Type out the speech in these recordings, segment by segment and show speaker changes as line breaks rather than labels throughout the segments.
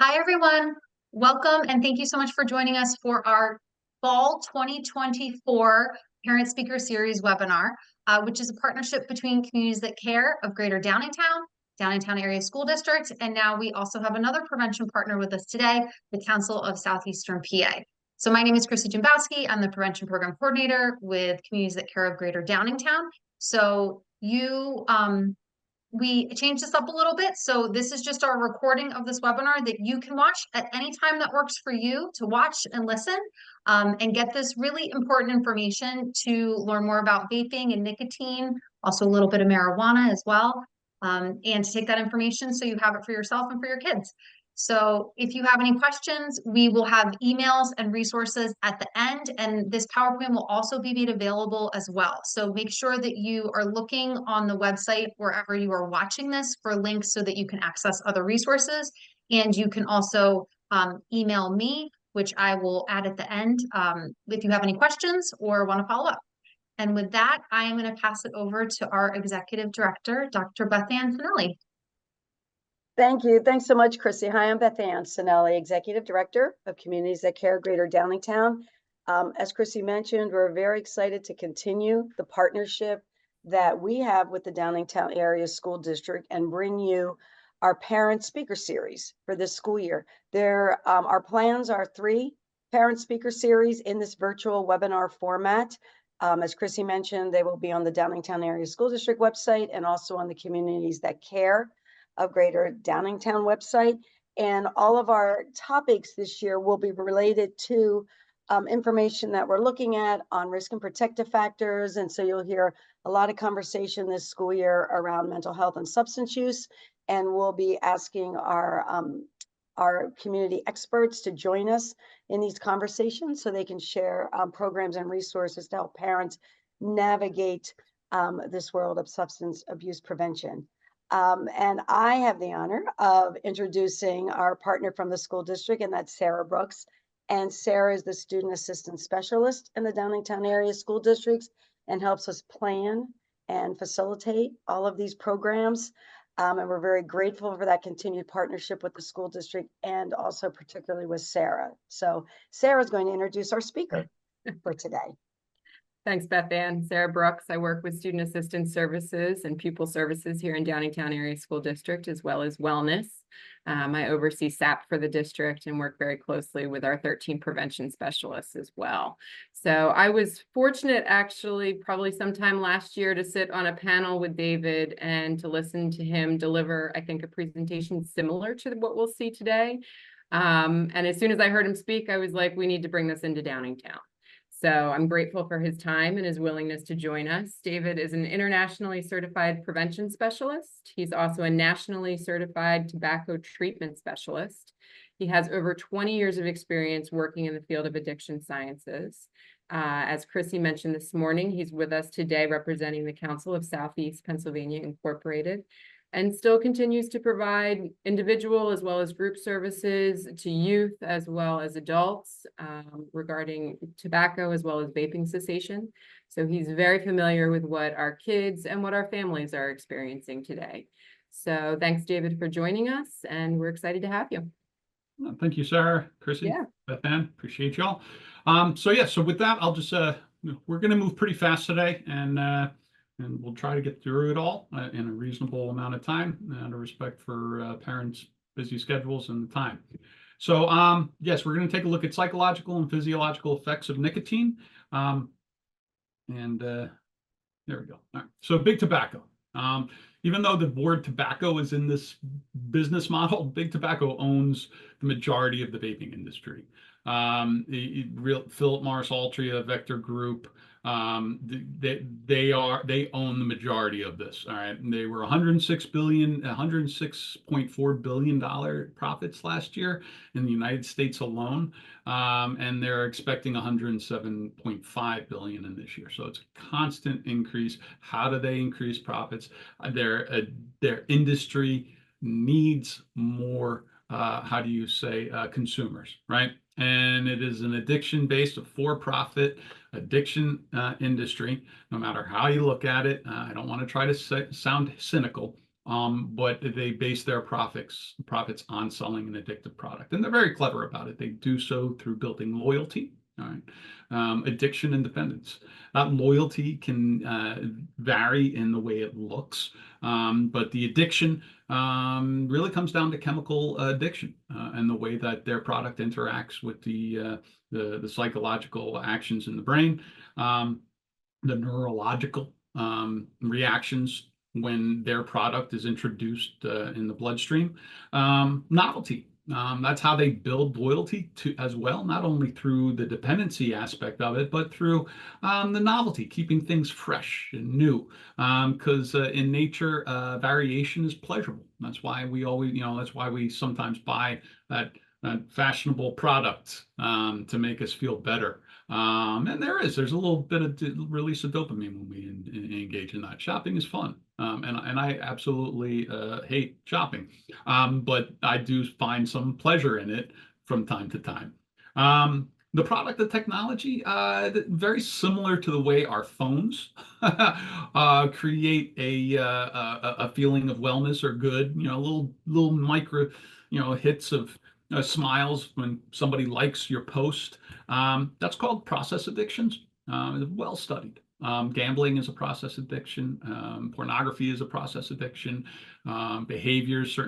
Hi, everyone. Welcome and thank you so much for joining us for our Fall 2024 Parent Speaker Series webinar, which is a partnership between Communities That Care of Greater Downingtown, Downingtown Area School District, and now we also have another prevention partner with us today, the Council of Southeastern PA. So my name is Chrissy Jimbowski. I'm the Prevention Program Coordinator with Communities That Care of Greater Downingtown. So we changed this up a little bit. So this is just our recording of this webinar that you can watch at any time that works for you to watch and listen and get this really important information to learn more about vaping and nicotine, also a little bit of marijuana as well, and to take that information so you have it for yourself and for your kids. So if you have any questions, we will have emails and resources at the end, and this PowerPoint will also be made available as well. So make sure that you are looking on the website wherever you are watching this for links so that you can access other resources. And you can also email me, which I will add at the end if you have any questions or want to follow up. And with that, I am going to pass it over to our Executive Director, Dr. Beth Ann Finelli.
Thank you. Thanks so much, Chrissy. Hi, I'm Beth Ann Sinelli, Executive Director of Communities That Care Greater Downingtown. As Chrissy mentioned, we're very excited to continue the partnership that we have with the Downingtown Area School District and bring you our Parent Speaker Series for this school year. Our plans are 3 Parent Speaker Series in this virtual webinar format. As Chrissy mentioned, they will be on the Downingtown Area School District website and also on the Communities That Care of Greater Downingtown website. And all of our topics this year will be related to information that we're looking at on risk and protective factors. And so you'll hear a lot of conversation this school year around mental health and substance use. And we'll be asking our community experts to join us in these conversations so they can share programs and resources to help parents navigate this world of substance abuse prevention. And I have the honor of introducing our partner from the school district, and that's Sarah Brooks. And Sarah is the Student Assistant Specialist in the Downingtown Area School Districts and helps us plan and facilitate all of these programs. And we're very grateful for that continued partnership with the school district and also particularly with Sarah. So Sarah is going to introduce our speaker for today.
Thanks, Beth Ann. Sarah Brooks. I work with Student Assistance Services and Pupil Services here in Downingtown Area School District, as well as Wellness. I oversee SAP for the district and work very closely with our 13 prevention specialists as well. So I was fortunate, actually, probably sometime last year to sit on a panel with David and to listen to him deliver, I think, a presentation similar to what we'll see today. And as soon as I heard him speak, I was like, we need to bring this into Downingtown. So I'm grateful for his time and his willingness to join us. David is an internationally certified prevention specialist. He's also a nationally certified tobacco treatment specialist. He has over 20 years of experience working in the field of addiction sciences. As Chrissy mentioned this morning, he's with us today representing the Council of Southeast Pennsylvania Incorporated, and still continues to provide individual as well as group services to youth as well as adults regarding tobacco as well as vaping cessation. So he's very familiar with what our kids and what our families are experiencing today. So thanks, David, for joining us, and we're excited to have you.
Thank you, Sarah, Chrissy, Beth Ann, appreciate y'all. So with that, I'll just, we're going to move pretty fast today, and we'll try to get through it all in a reasonable amount of time, out of respect for parents' busy schedules and the time. So yes, we're going to take a look at psychological and physiological effects of nicotine. There we go. All right. So big tobacco. Even though the word tobacco is in this business model, big tobacco owns the majority of the vaping industry. Philip Morris Altria, Vector Group, they own the majority of this. All right, and they were $106.4 billion profits last year in the United States alone, and they're expecting 107.5 billion in this year. So it's a constant increase. How do they increase profits? Their industry needs more. How do you say consumers, right? And it is an addiction-based, for-profit addiction industry. No matter how you look at it, I don't want to try to sound cynical. but they base their profits on selling an addictive product. And they're very clever about it. They do so through building loyalty, all right, addiction and dependence. That loyalty can vary in the way it looks, but the addiction really comes down to chemical addiction and the way that their product interacts with the psychological actions in the brain, the neurological reactions when their product is introduced in the bloodstream. Novelty. That's how they build loyalty to as well, not only through the dependency aspect of it, but through the novelty, keeping things fresh and new. Because in nature, variation is pleasurable. That's why we always, that's why we sometimes buy that fashionable product to make us feel better. And there's a little bit of release of dopamine when we engage in that. Shopping is fun. And I absolutely hate shopping, but I do find some pleasure in it from time to time. The product, the technology, very similar to the way our phones create a feeling of wellness or good, little micro, hits of smiles when somebody likes your post. That's called process addictions. Well studied. Gambling is a process addiction. Pornography is a process addiction. Certain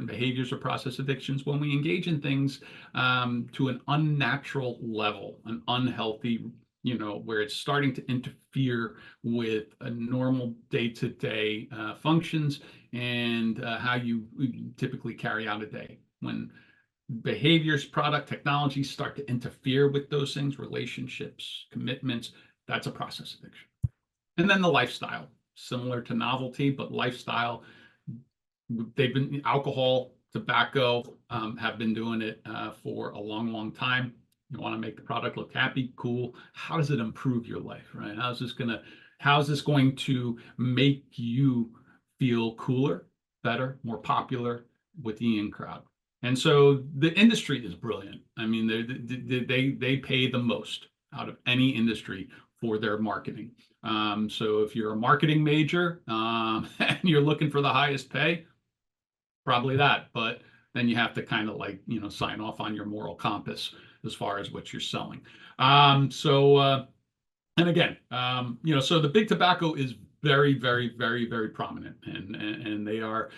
behaviors are process addictions. When we engage in things to an unnatural level, an unhealthy, where it's starting to interfere with a normal day-to-day functions and how you typically carry out a day. When behaviors, product, technology start to interfere with those things, relationships, commitments, that's a process addiction. And then the lifestyle, similar to novelty, but lifestyle, they've been alcohol, tobacco, have been doing it for a long, long time. You want to make the product look happy, cool. How does it improve your life, right? How's this going to make you feel cooler, better, more popular with the in crowd? And so the industry is brilliant. I mean, they pay the most out of any industry for their marketing. So if you're a marketing major and you're looking for the highest pay, probably that. But then you have to kind of sign off on your moral compass as far as what you're selling. And again, so the big tobacco is very, very, very, very prominent, and they are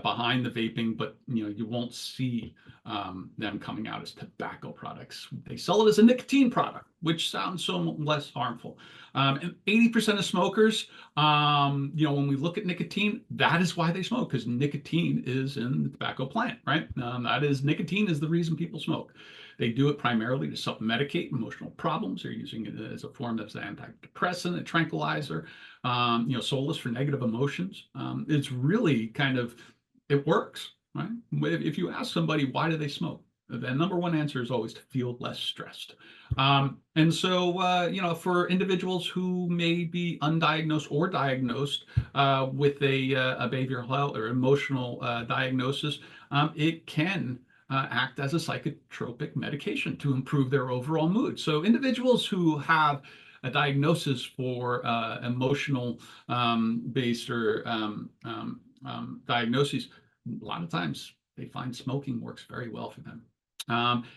behind the vaping, but you won't see them coming out as tobacco products. They sell it as a nicotine product, which sounds so less harmful. And 80% of smokers, when we look at nicotine, that is why they smoke, because nicotine is in the tobacco plant, right? Nicotine is the reason people smoke. They do it primarily to self-medicate emotional problems. They're using it as a form of an antidepressant, a tranquilizer, solace for negative emotions. It's really it works, right? If you ask somebody, why do they smoke? The number one answer is always to feel less stressed. And so, for individuals who may be undiagnosed or diagnosed with a behavioral health or emotional diagnosis, it can act as a psychotropic medication to improve their overall mood. So individuals who have a diagnosis for emotional based or diagnoses, a lot of times they find smoking works very well for them.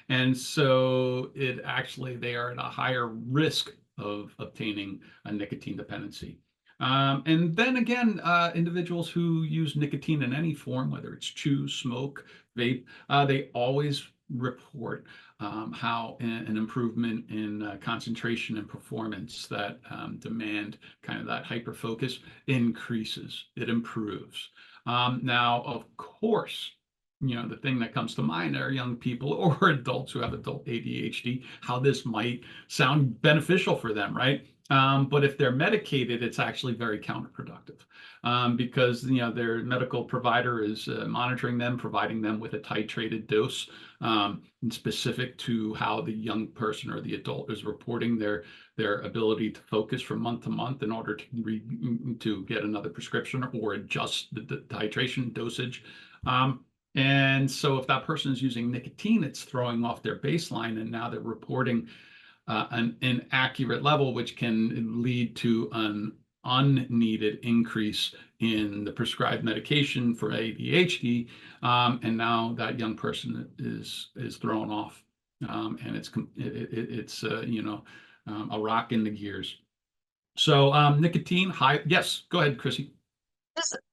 And so they are at a higher risk of obtaining a nicotine dependency. And then again, individuals who use nicotine in any form, whether it's chew, smoke, vape, they always report how an improvement in concentration and performance that demand that hyper focus increases, it improves. Now, of course, the thing that comes to mind are young people or adults who have adult ADHD, how this might sound beneficial for them, right? But if they're medicated, it's actually very counterproductive because their medical provider is monitoring them, providing them with a titrated dose specific to how the young person or the adult is reporting their ability to focus from month to month in order to get another prescription or adjust the titration dosage. And so if that person is using nicotine, it's throwing off their baseline, and now they're reporting an inaccurate level, which can lead to an unneeded increase in the prescribed medication for ADHD, and now that young person is thrown off, and it's a rock in the gears. So nicotine high. Yes, go ahead, Chrissy.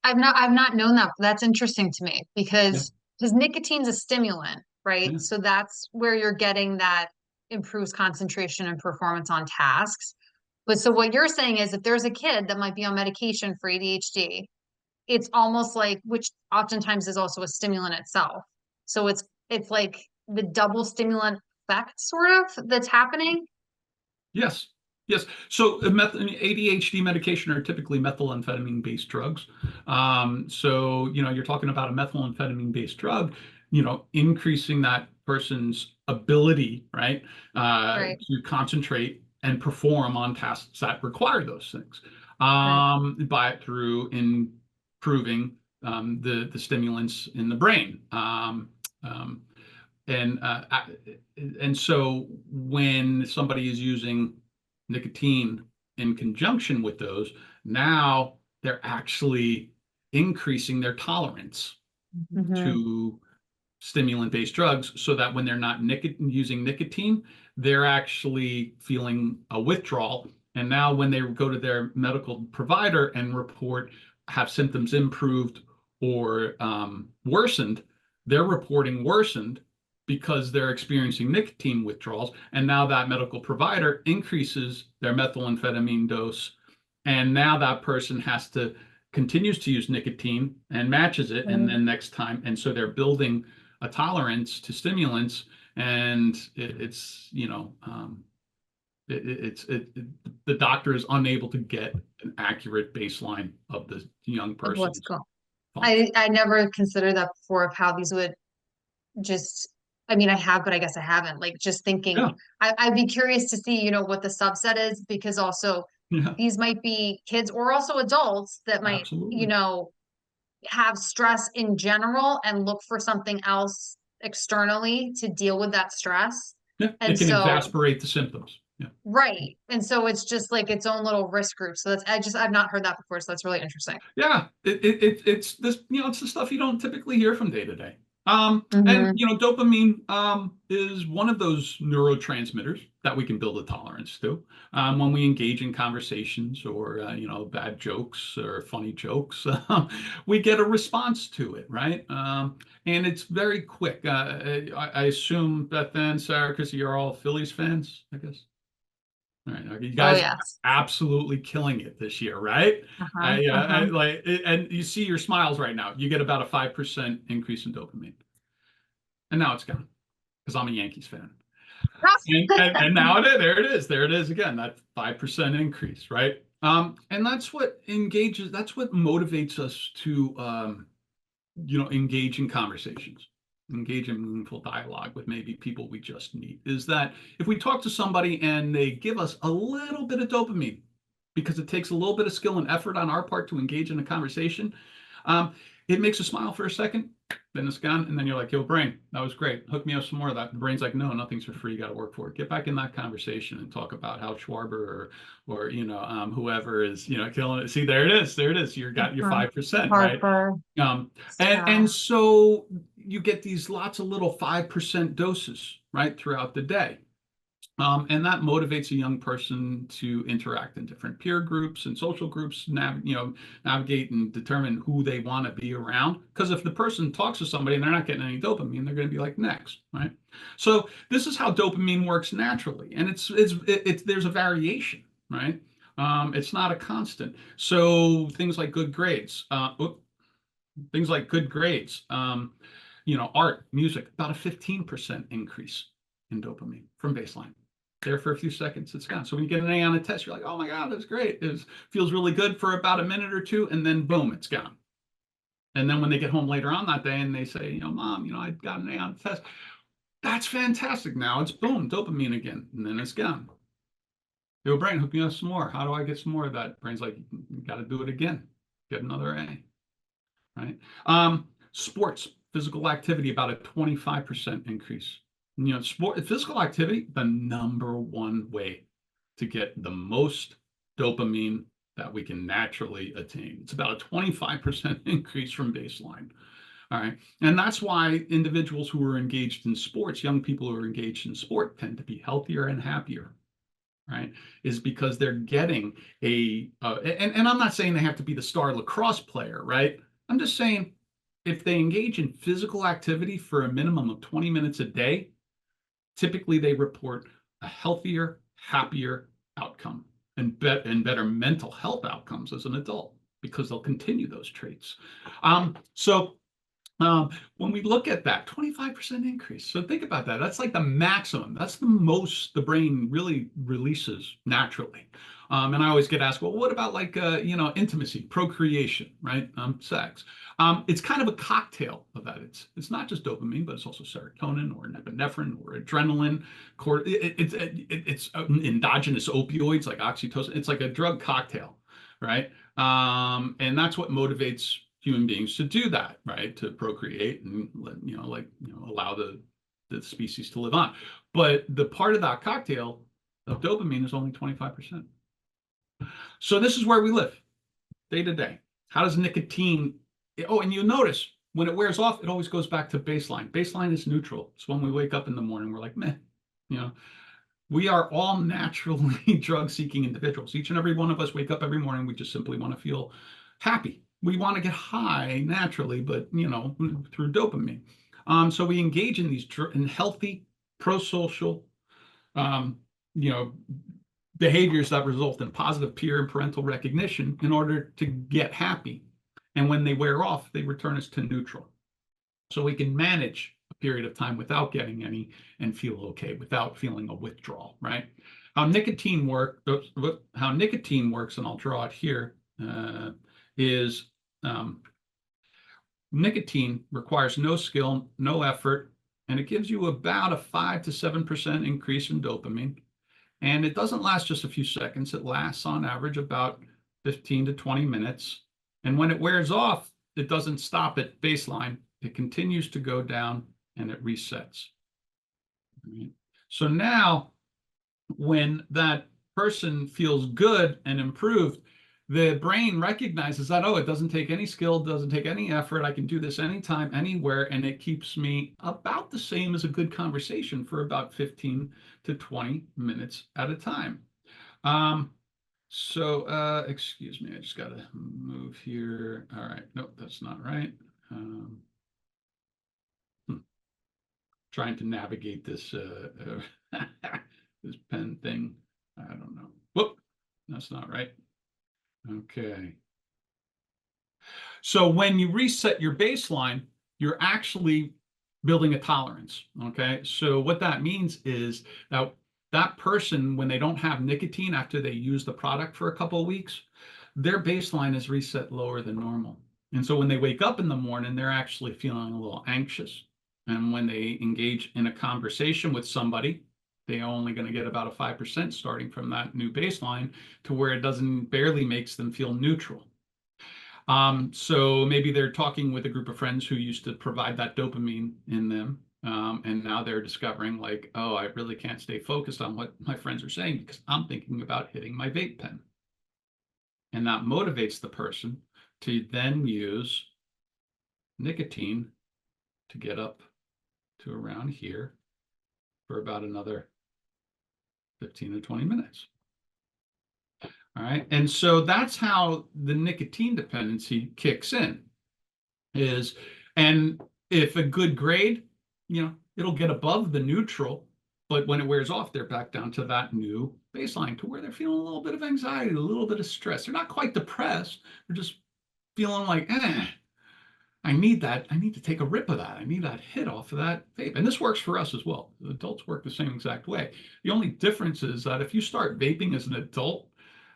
I've not known that. That's interesting to me
Yeah,
because nicotine's a stimulant, right?
yeah,
So that's where you're getting that improves concentration and performance on tasks. But so what you're saying is if there's a kid that might be on medication for ADHD, it's almost like, which oftentimes is also a stimulant itself. So it's like the double stimulant effect sort of that's happening.
yes, yes. So ADHD medication are typically methamphetamine-based drugs. So you're talking about a methamphetamine-based drug, increasing that person's ability, right,
Right,
to concentrate and perform on tasks that require those things,
right.
by through improving the stimulants in the brain. Um, and so when somebody is using nicotine in conjunction with those, now they're actually increasing their tolerance
Mhm.
to stimulant-based drugs, so that when they're not using nicotine, they're actually feeling a withdrawal. And now when they go to their medical provider and report have symptoms improved or worsened, they're reporting worsened because they're experiencing nicotine withdrawals. And now that medical provider increases their methamphetamine dose. And now that person continues to use nicotine and matches it. And then next time, and so they're building a tolerance to stimulants, and the doctor is unable to get an accurate baseline of the young
Of what's
person's
going.
function.
I never considered that before of how these would just, I mean, I have, but I guess I haven't. Like just thinking,
Yeah,
I'd be curious to see, what the subset is, because also
yeah,
these might be kids or also adults that might,
absolutely.
have stress in general and look for something else externally to deal with that stress.
Yeah,
And
it can
so,
exacerbate the symptoms. Yeah.
right. And so it's just like its own little risk group. So I've not heard that before. So that's really interesting.
Yeah, it's this, it's the stuff you don't typically hear from day to day. And
Hmm.
dopamine is one of those neurotransmitters that we can build a tolerance to. When we engage in conversations or bad jokes or funny jokes, we get a response to it, right? And it's very quick. I assume Beth and Sarah, because you're all Phillies fans, I guess. All right, okay, you
Oh,
guys are
yes.
absolutely killing it this year, right?
Uh-huh.
I
Uh-huh.
like, and you see your smiles right now. You get about a 5% increase in dopamine, and now it's gone because I'm a Yankees fan. And now there it is again, that 5% increase, right? And that's what engages, that's what motivates us to engage in conversations, engage in meaningful dialogue with maybe people we just meet, is that if we talk to somebody and they give us a little bit of dopamine, because it takes a little bit of skill and effort on our part to engage in a conversation, um, it makes us smile for a second, then it's gone, and then you're like, yo, brain, that was great. Hook me up some more of that. The brain's like, no, nothing's for free. You got to work for it. Get back in that conversation and talk about how Schwarber or whoever is killing it. See, there it is. There it is. You got your
Uh-huh.
5%, right?
Harper.
And
Yeah.
so you get these lots of little 5% doses, right, throughout the day. And that motivates a young person to interact in different peer groups and social groups, navigate and determine who they want to be around. Because if the person talks to somebody and they're not getting any dopamine, they're going to be like, next, right? So this is how dopamine works naturally, and it's there's a variation, right? It's not a constant. So things like good grades, art, music, about a 15% increase in dopamine from baseline. There for a few seconds, it's gone. So when you get an A on a test, you're like, oh my God, that's great. It feels really good for about a minute or two, and then boom, it's gone. And then when they get home later on that day and they say, Mom, I got an A on the test, that's fantastic. Now it's boom, dopamine again, and then it's gone. Yo, brain, hook me up some more. How do I get some more of that? Brain's like, you got to do it again. Get another A, right? Sports, physical activity, about a 25% increase. Physical activity, the number one way to get the most dopamine that we can naturally attain. It's about a 25% increase from baseline. All right. And that's why individuals who are engaged in sports, young people who are engaged in sport, tend to be healthier and happier. Right, is because they're getting and I'm not saying they have to be the star lacrosse player, right? I'm just saying if they engage in physical activity for a minimum of 20 minutes a day, typically they report a healthier, happier outcome and better mental health outcomes as an adult because they'll continue those traits. When we look at that 25% increase, so think about that. That's like the maximum. That's the most the brain really releases naturally. And I always get asked, well, what about like intimacy, procreation, right? Sex. It's kind of a cocktail of that. It's not just dopamine, but it's also serotonin or epinephrine or adrenaline. It's endogenous opioids like oxytocin. It's like a drug cocktail, right? And that's what motivates human beings to do that, right? To procreate and allow the species to live on. But the part of that cocktail of dopamine is only 25%. So this is where we live day to day. How does nicotine? Oh, and you notice when it wears off, it always goes back to baseline. Baseline is neutral. It's when we wake up in the morning, we're like, meh, We are all naturally drug-seeking individuals. Each and every one of us wake up every morning. We just simply want to feel happy. We want to get high naturally, but through dopamine. So we engage in these in healthy, pro-social, behaviors that result in positive peer and parental recognition in order to get happy. And when they wear off, they return us to neutral. So we can manage a period of time without getting any and feel okay, without feeling a withdrawal, right? How nicotine works, and I'll draw it here, is nicotine requires no skill, no effort, and it gives you about a 5 to 7% increase in dopamine. And it doesn't last just a few seconds. It lasts on average about 15 to 20 minutes. And when it wears off, it doesn't stop at baseline. It continues to go down and it resets. So now when that person feels good and improved, the brain recognizes that, oh, it doesn't take any skill, doesn't take any effort. I can do this anytime, anywhere, and it keeps me about the same as a good conversation for about 15 to 20 minutes at a time. Excuse me, I just got to move here. All right, nope, that's not right. Trying to navigate this this pen thing. I don't know. Whoop, that's not right. Okay. So when you reset your baseline, you're actually building a tolerance. Okay. So what that means is that person, when they don't have nicotine after they use the product for a couple of weeks, their baseline is reset lower than normal. And so when they wake up in the morning, they're actually feeling a little anxious. And when they engage in a conversation with somebody, they're only going to get about a 5% starting from that new baseline to where it barely makes them feel neutral. So maybe they're talking with a group of friends who used to provide that dopamine in them. And now they're discovering like, oh, I really can't stay focused on what my friends are saying because I'm thinking about hitting my vape pen. And that motivates the person to then use nicotine to get up to around here for about another 15 to 20 minutes. All right. And so that's how the nicotine dependency kicks in and if a good grade, it'll get above the neutral, but when it wears off, they're back down to that new baseline to where they're feeling a little bit of anxiety, a little bit of stress. They're not quite depressed. They're just feeling like, I need that. I need to take a rip of that. I need that hit off of that vape. And this works for us as well. The adults work the same exact way. The only difference is that if you start vaping as an adult,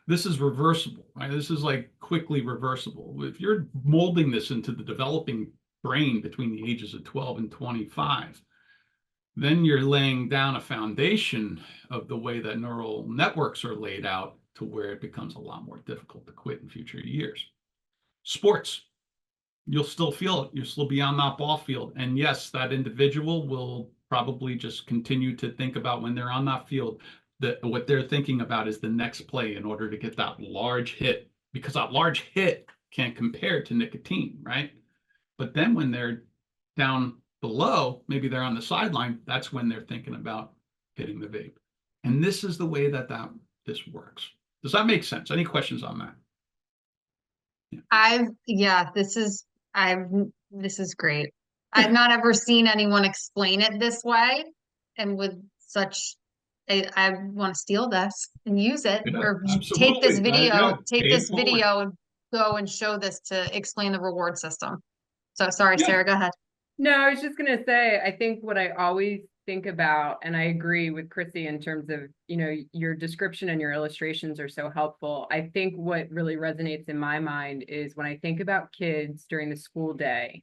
this is reversible, right? This is like quickly reversible. If you're molding this into the developing brain between the ages of 12 and 25, then you're laying down a foundation of the way that neural networks are laid out to where it becomes a lot more difficult to quit in future years. Sports. You'll still feel it. You'll still be on that ball field. And yes, that individual will probably just continue to think about when they're on that field, that what they're thinking about is the next play in order to get that large hit because a large hit can't compare to nicotine, right? But then when they're down below, maybe they're on the sideline, that's when they're thinking about hitting the vape. And this is the way that this works. Does that make sense? Any questions on that?
Yeah, this is great. I've not ever seen anyone explain it this way and with such I want to steal this and use it
Yeah,
or
absolutely. Yeah,
take
pay it
this
forward.
video and go and show this to explain the reward system. So sorry,
Yeah.
Sarah, go ahead.
No, I was just gonna say, I think what I always think about, and I agree with Chrissy in terms of, your description and your illustrations are so helpful. I think what really resonates in my mind is when I think about kids during the school day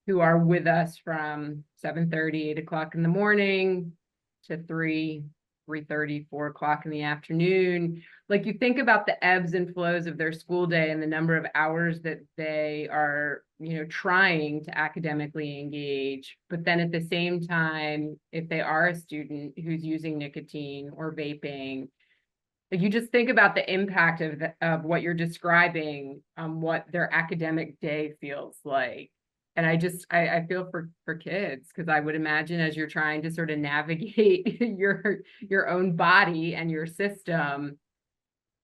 who are with us from 7:30, 8 o'clock in the morning to 3:30, 4 o'clock in the afternoon. Like you think about the ebbs and flows of their school day and the number of hours that they are, trying to academically engage. But then at the same time, if they are a student who's using nicotine or vaping, like you just think about the impact of what you're describing on what their academic day feels like. And I feel for kids, because I would imagine as you're trying to sort of navigate your own body and your system,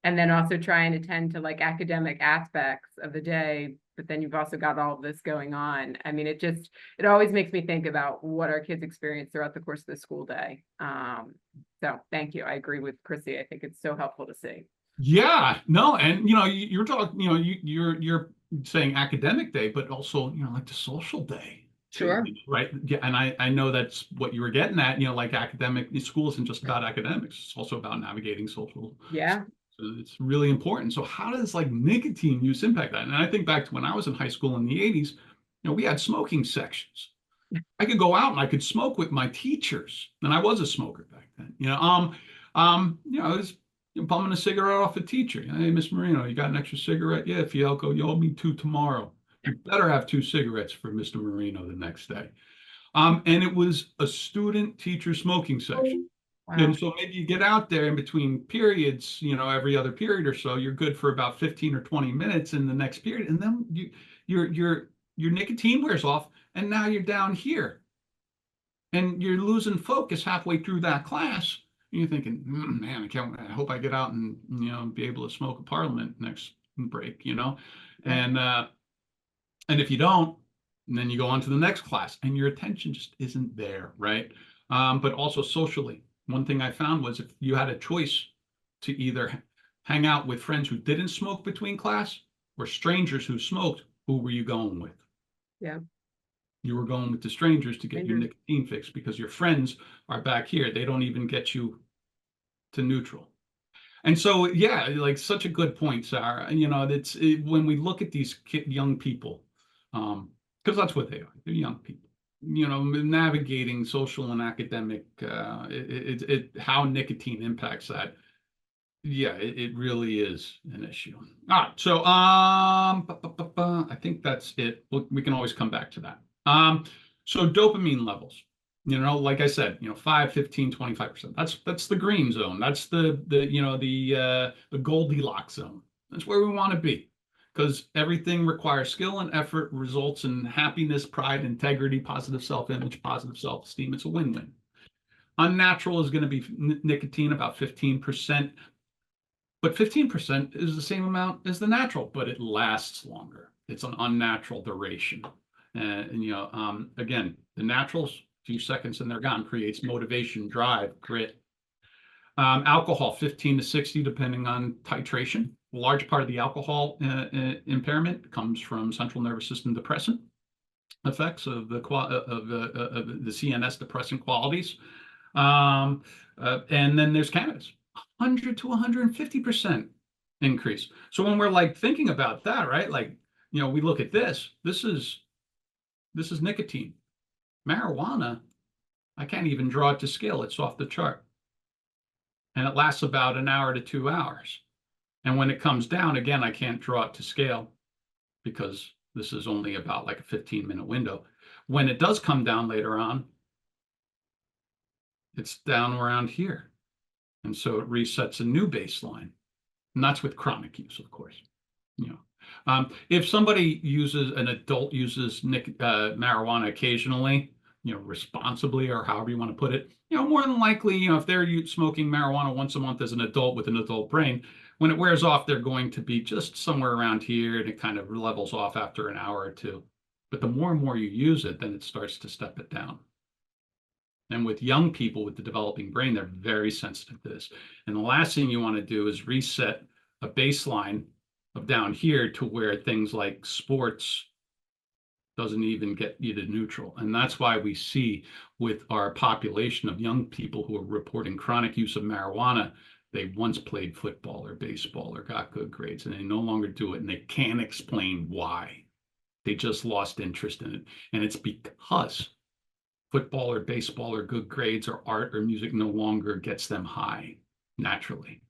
and then also try and attend to like academic aspects of the day, but then you've also got all of this going on. I mean, it always makes me think about what our kids experience throughout the course of the school day. So thank you. I agree with Chrissy. I think it's so helpful to see.
Yeah, no, and you're talking, you're saying academic day, but also, like the social day too,
Sure.
right? Yeah, and I know that's what you were getting at, like academic school isn't just about academics, it's also about navigating social.
Yeah.
So it's really important. So how does like nicotine use impact that? And I think back to when I was in high school in the 80s, we had smoking sections. I could go out and I could smoke with my teachers, and I was a smoker back then. I was bumming a cigarette off a teacher. Hey, Miss Marino, you got an extra cigarette? Yeah, Fialko, you owe me 2 tomorrow. You better have 2 cigarettes for Mr. Marino the next day. And it was a student-teacher smoking section.
Wow.
And so maybe you get out there in between periods, every other period or so, you're good for about 15 or 20 minutes in the next period, and then your nicotine wears off, and now you're down here. And you're losing focus halfway through that class. And you're thinking, man, I hope I get out and, be able to smoke a parliament next break, And if you don't, then you go on to the next class and your attention just isn't there, right? But also socially, one thing I found was if you had a choice to either hang out with friends who didn't smoke between class or strangers who smoked, who were you going with?
Yeah.
You were going with the strangers to get your nicotine fix because your friends are back here. They don't even get you to neutral. And so, yeah, like such a good point, Sarah. When we look at these young people, because that's what they are. They're young people. Navigating social and academic, how nicotine impacts that. Yeah, it really is an issue. All right, so I think that's it. We can always come back to that. So dopamine levels, like I said, 5, 15, 25%. That's the green zone. That's the Goldilocks zone. That's where we want to be, because everything requires skill and effort, results in happiness, pride, integrity, positive self-image, positive self-esteem. It's a win-win. Unnatural is going to be nicotine, about 15%. But 15% is the same amount as the natural, but it lasts longer. It's an unnatural duration. Again, the naturals, a few seconds and they're gone, creates motivation, drive, grit. Alcohol, 15 to 60, depending on titration. A large part of the alcohol impairment comes from central nervous system depressant effects of the CNS depressant qualities. And then there's cannabis, 100 to 150% increase. So when we're like thinking about that, right? Like, we look at this is nicotine. Marijuana, I can't even draw it to scale. It's off the chart. And it lasts about an hour to 2 hours. And when it comes down, again, I can't draw it to scale because this is only about like a 15-minute window. When it does come down later on, it's down around here. And so it resets a new baseline. And that's with chronic use, of course. You know, if somebody an adult uses marijuana occasionally, responsibly, or however you want to put it, more than likely, if they're smoking marijuana once a month as an adult with an adult brain, when it wears off, they're going to be just somewhere around here, and it kind of levels off after an hour or two. But the more and more you use it, then it starts to step it down. And with young people with the developing brain, they're very sensitive to this. And the last thing you want to do is reset a baseline of down here to where things like sports doesn't even get you to neutral. And that's why we see with our population of young people who are reporting chronic use of marijuana, they once played football or baseball or got good grades, and they no longer do it, and they can't explain why. They just lost interest in it. And it's because football or baseball or good grades or art or music no longer gets them high naturally.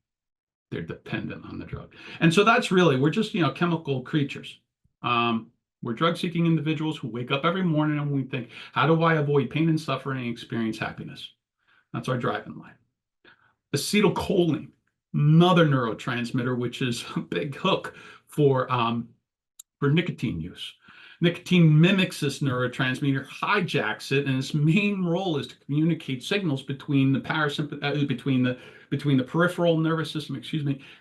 They're dependent on the drug. And so that's really, we're just, chemical creatures. We're drug-seeking individuals who wake up every morning and we think, how do I avoid pain and suffering and experience happiness? That's our driving line. Acetylcholine, another neurotransmitter, which is a big hook for nicotine use. Nicotine mimics this neurotransmitter, hijacks it, and its main role is to communicate signals between the between the peripheral nervous system,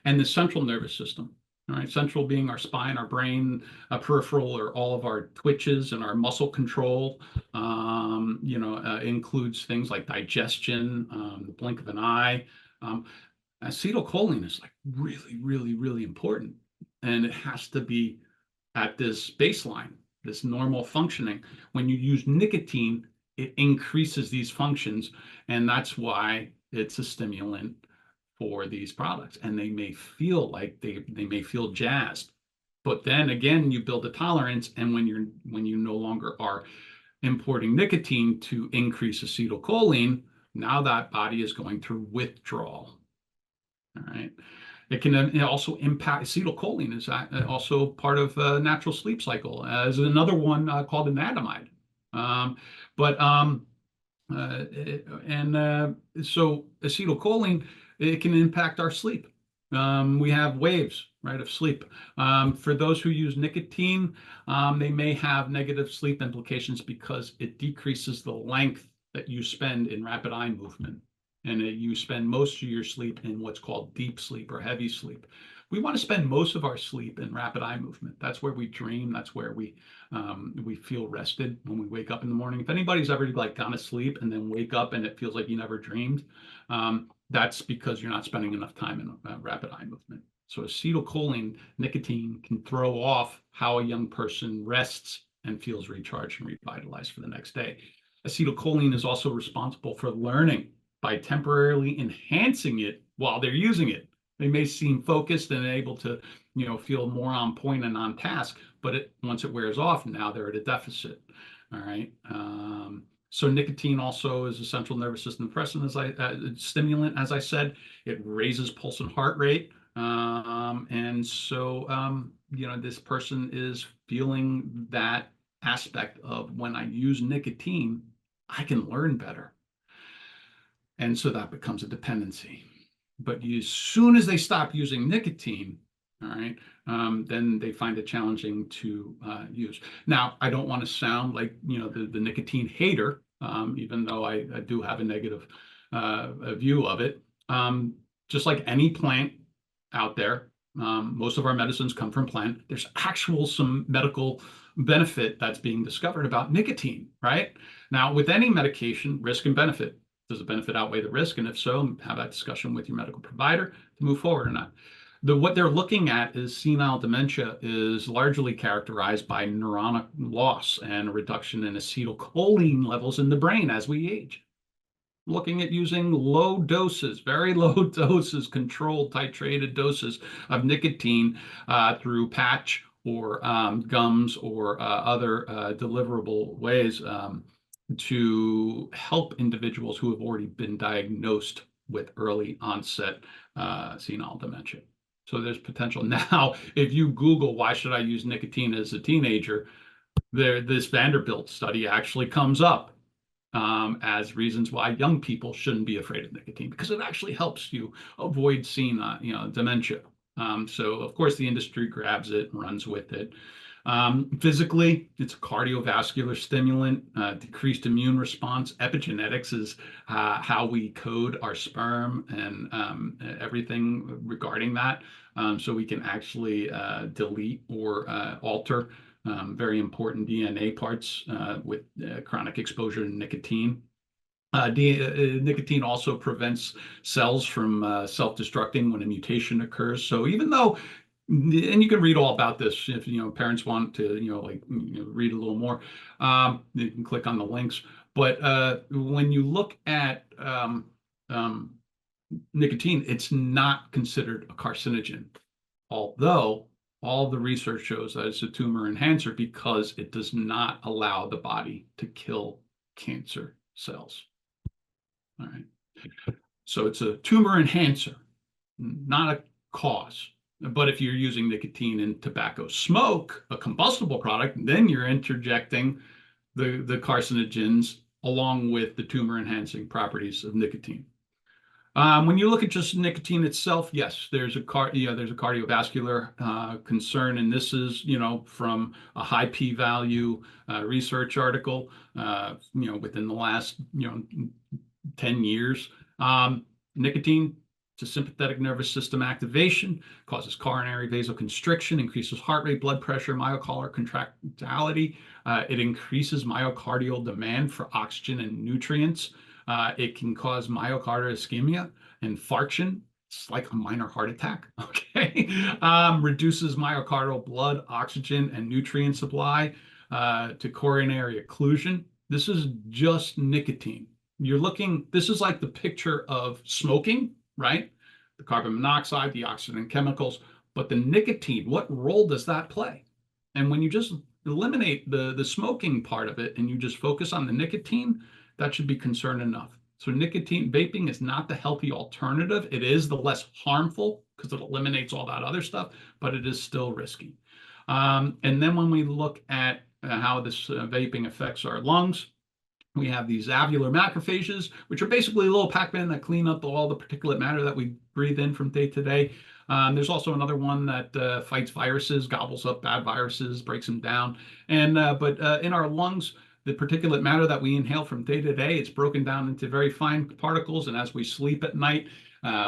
and the central nervous system. All right, central being our spine, our brain, peripheral are all of our twitches and our muscle control. Includes things like digestion, the blink of an eye. Acetylcholine is like really, really, really important, and it has to be at this baseline, this normal functioning. When you use nicotine, it increases these functions, and that's why it's a stimulant for these products. And they may feel like they may feel jazzed, but then again, you build a tolerance, and when you no longer are importing nicotine to increase acetylcholine, now that body is going through withdrawal. All right. It can also impact, acetylcholine is also part of a natural sleep cycle, as another one called anandamide. So acetylcholine, it can impact our sleep. We have waves, right, of sleep. For those who use nicotine, they may have negative sleep implications because it decreases the length that you spend in rapid eye movement. And you spend most of your sleep in what's called deep sleep or heavy sleep. We want to spend most of our sleep in rapid eye movement. That's where we dream. That's where we feel rested when we wake up in the morning. If anybody's ever gone to sleep and then wake up and it feels like you never dreamed, that's because you're not spending enough time in rapid eye movement. So acetylcholine, nicotine, can throw off how a young person rests and feels recharged and revitalized for the next day. Acetylcholine is also responsible for learning by temporarily enhancing it while they're using it. They may seem focused and able to, feel more on point and on task, but once it wears off, now they're at a deficit. All right. So nicotine also is a central nervous system depressant, stimulant, as I said. It raises pulse and heart rate. And so, this person is feeling that aspect of, when I use nicotine, I can learn better. And so that becomes a dependency. But as soon as they stop using nicotine, all right, then they find it challenging to use. Now, I don't want to sound like, the nicotine hater, even though I do have a negative view of it. Just like any plant out there, most of our medicines come from plant. There's some medical benefit that's being discovered about nicotine, right? Now, with any medication, risk and benefit. Does the benefit outweigh the risk? And if so, have that discussion with your medical provider to move forward or not. What they're looking at is senile dementia is largely characterized by neuronic loss and a reduction in acetylcholine levels in the brain as we age. Looking at using low doses, very low doses, controlled titrated doses of nicotine through patch or gums or other deliverable ways to help individuals who have already been diagnosed with early onset senile dementia. So there's potential. Now, if you Google, why should I use nicotine as a teenager, this Vanderbilt study actually comes up as reasons why young people shouldn't be afraid of nicotine, because it actually helps you avoid dementia. So of course the industry grabs it and runs with it. Physically, it's a cardiovascular stimulant, decreased immune response. Epigenetics is how we code our sperm and everything regarding that. So we can actually delete or alter very important DNA parts with chronic exposure to nicotine. Nicotine also prevents cells from self-destructing when a mutation occurs. So even though, and you can read all about this if parents want to read a little more, you can click on the links. But when you look at nicotine, it's not considered a carcinogen, although all the research shows that it's a tumor enhancer because it does not allow the body to kill cancer cells. All right. So it's a tumor enhancer, not a cause. But if you're using nicotine in tobacco smoke, a combustible product, then you're interjecting the carcinogens along with the tumor enhancing properties of nicotine. When you look at just nicotine itself, yes, there's a cardiovascular concern, and this is from a high p-value research article within the last 10 years. Nicotine, it's a sympathetic nervous system activation, causes coronary vasoconstriction, increases heart rate, blood pressure, myocardial contractility. It increases myocardial demand for oxygen and nutrients. It can cause myocardial ischemia, infarction. It's like a minor heart attack, okay? Reduces myocardial blood, oxygen, and nutrient supply to coronary occlusion. This is just nicotine. This is like the picture of smoking, right? The carbon monoxide, the oxidant chemicals, but the nicotine, what role does that play? And when you just eliminate the smoking part of it and you just focus on the nicotine, that should be concern enough. So nicotine vaping is not the healthy alternative. It is the less harmful because it eliminates all that other stuff, but it is still risky. And then when we look at how this vaping affects our lungs, we have these alveolar macrophages, which are basically little Pac-Man that clean up all the particulate matter that we breathe in from day to day. There's also another one that fights viruses, gobbles up bad viruses, breaks them down. But in our lungs, the particulate matter that we inhale from day to day, it's broken down into very fine particles. And as we sleep at night,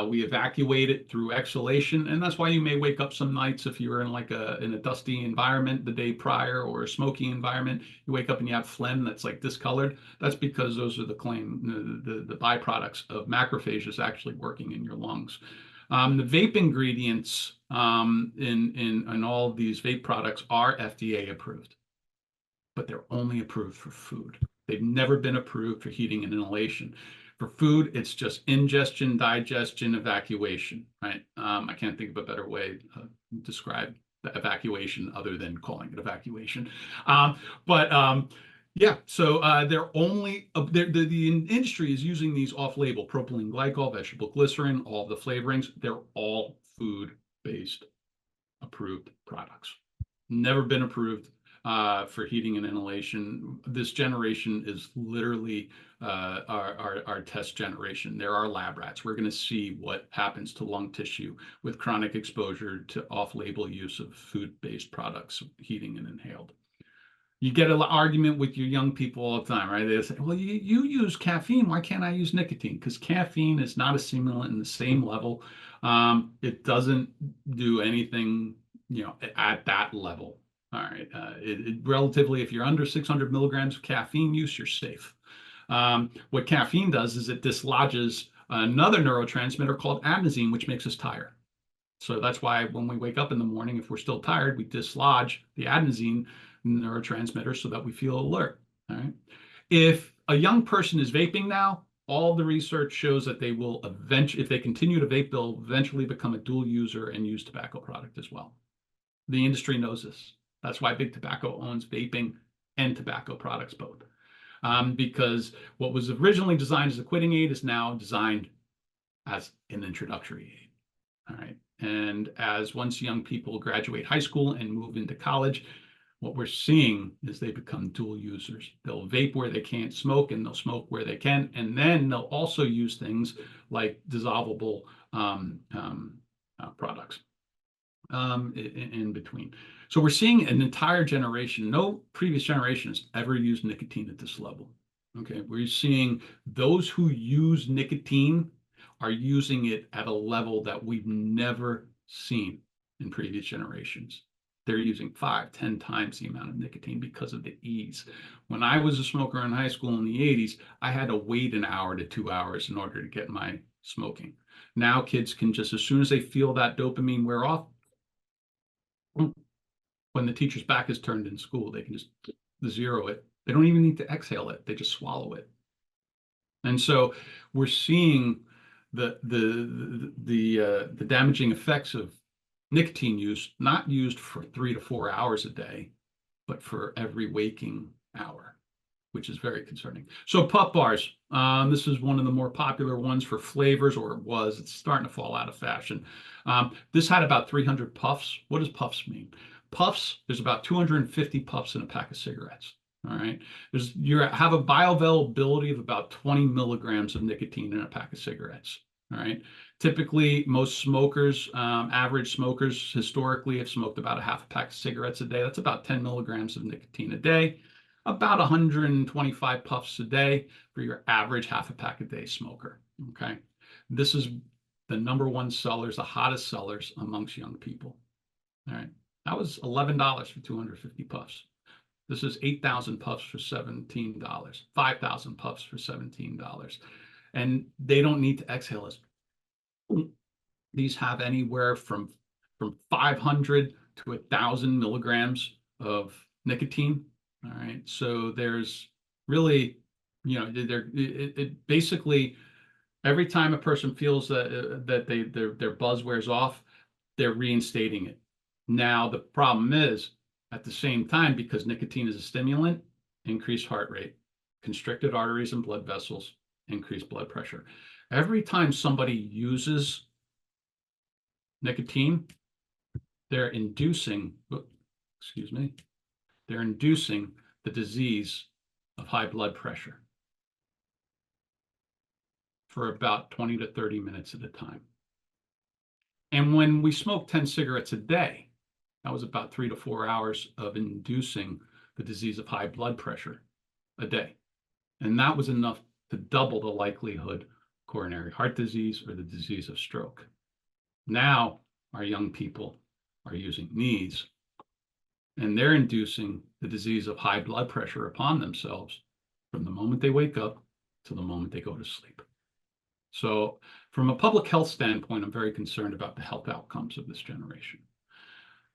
we evacuate it through exhalation. And that's why you may wake up some nights if you're in in a dusty environment the day prior or a smoky environment, you wake up and you have phlegm that's like discolored. That's because those are the byproducts of macrophages actually working in your lungs. The vape ingredients in all of these vape products are FDA approved, but they're only approved for food. They've never been approved for heating and inhalation. For food, it's just ingestion, digestion, evacuation, right? I can't think of a better way to describe the evacuation other than calling it evacuation. Yeah, so the industry is using these off-label propylene glycol, vegetable glycerin, all the flavorings. They're all food-based approved products. Never been approved for heating and inhalation. This generation is literally our test generation. There are lab rats. We're going to see what happens to lung tissue with chronic exposure to off-label use of food-based products, heating and inhaled. You get an argument with your young people all the time, right? They say, well, you use caffeine. Why can't I use nicotine? Because caffeine is not a stimulant in the same level. It doesn't do anything, at that level. All right. Relatively, if you're under 600 milligrams of caffeine use, you're safe. What caffeine does is it dislodges another neurotransmitter called adenosine, which makes us tired. So that's why when we wake up in the morning, if we're still tired, we dislodge the adenosine neurotransmitter so that we feel alert. All right. If a young person is vaping now, all the research shows that they will eventually, if they continue to vape, they'll eventually become a dual user and use tobacco product as well. The industry knows this. That's why Big Tobacco owns vaping and tobacco products both. Because what was originally designed as a quitting aid is now designed as an introductory aid. All right. And once young people graduate high school and move into college, what we're seeing is they become dual users. They'll vape where they can't smoke, and they'll smoke where they can. And then they'll also use things like dissolvable products. in between. So we're seeing an entire generation. No previous generation has ever used nicotine at this level. Okay, we're seeing those who use nicotine are using it at a level that we've never seen in previous generations. They're using 5, 10 times the amount of nicotine because of the ease. When I was a smoker in high school in the 80s, I had to wait an hour to 2 hours in order to get my smoking. Now kids can just, as soon as they feel that dopamine wear off, when the teacher's back is turned in school, they can just zero it. They don't even need to exhale it. They just swallow it. And so we're seeing the damaging effects of nicotine use, not used for 3 to 4 hours a day, but for every waking hour, which is very concerning. So puff bars, this is one of the more popular ones for flavors, or it was. It's starting to fall out of fashion. This had about 300 puffs. What does puffs mean? Puffs, there's about 250 puffs in a pack of cigarettes. All right. You have a bioavailability of about 20 milligrams of nicotine in a pack of cigarettes. All right. Typically, most smokers, average smokers historically have smoked about a half a pack of cigarettes a day. That's about 10 milligrams of nicotine a day, about 125 puffs a day for your average half a pack a day smoker. Okay. This is the #1 sellers, the hottest sellers amongst young people. All right. That was $11 for 250 puffs. This is 8,000 puffs for $17, 5,000 puffs for $17. And they don't need to exhale as. These have anywhere from 500 to 1,000 milligrams of nicotine. All right. So there's really, it basically, every time a person feels that their buzz wears off, they're reinstating it. Now, the problem is, at the same time, because nicotine is a stimulant, increased heart rate, constricted arteries and blood vessels, increased blood pressure. Every time somebody uses nicotine, they're inducing, they're inducing the disease of high blood pressure for about 20 to 30 minutes at a time. And when we smoke 10 cigarettes a day, that was about 3 to 4 hours of inducing the disease of high blood pressure a day. And that was enough to double the likelihood of coronary heart disease or the disease of stroke. Now, our young people are using these, and they're inducing the disease of high blood pressure upon themselves from the moment they wake up to the moment they go to sleep. So from a public health standpoint, I'm very concerned about the health outcomes of this generation.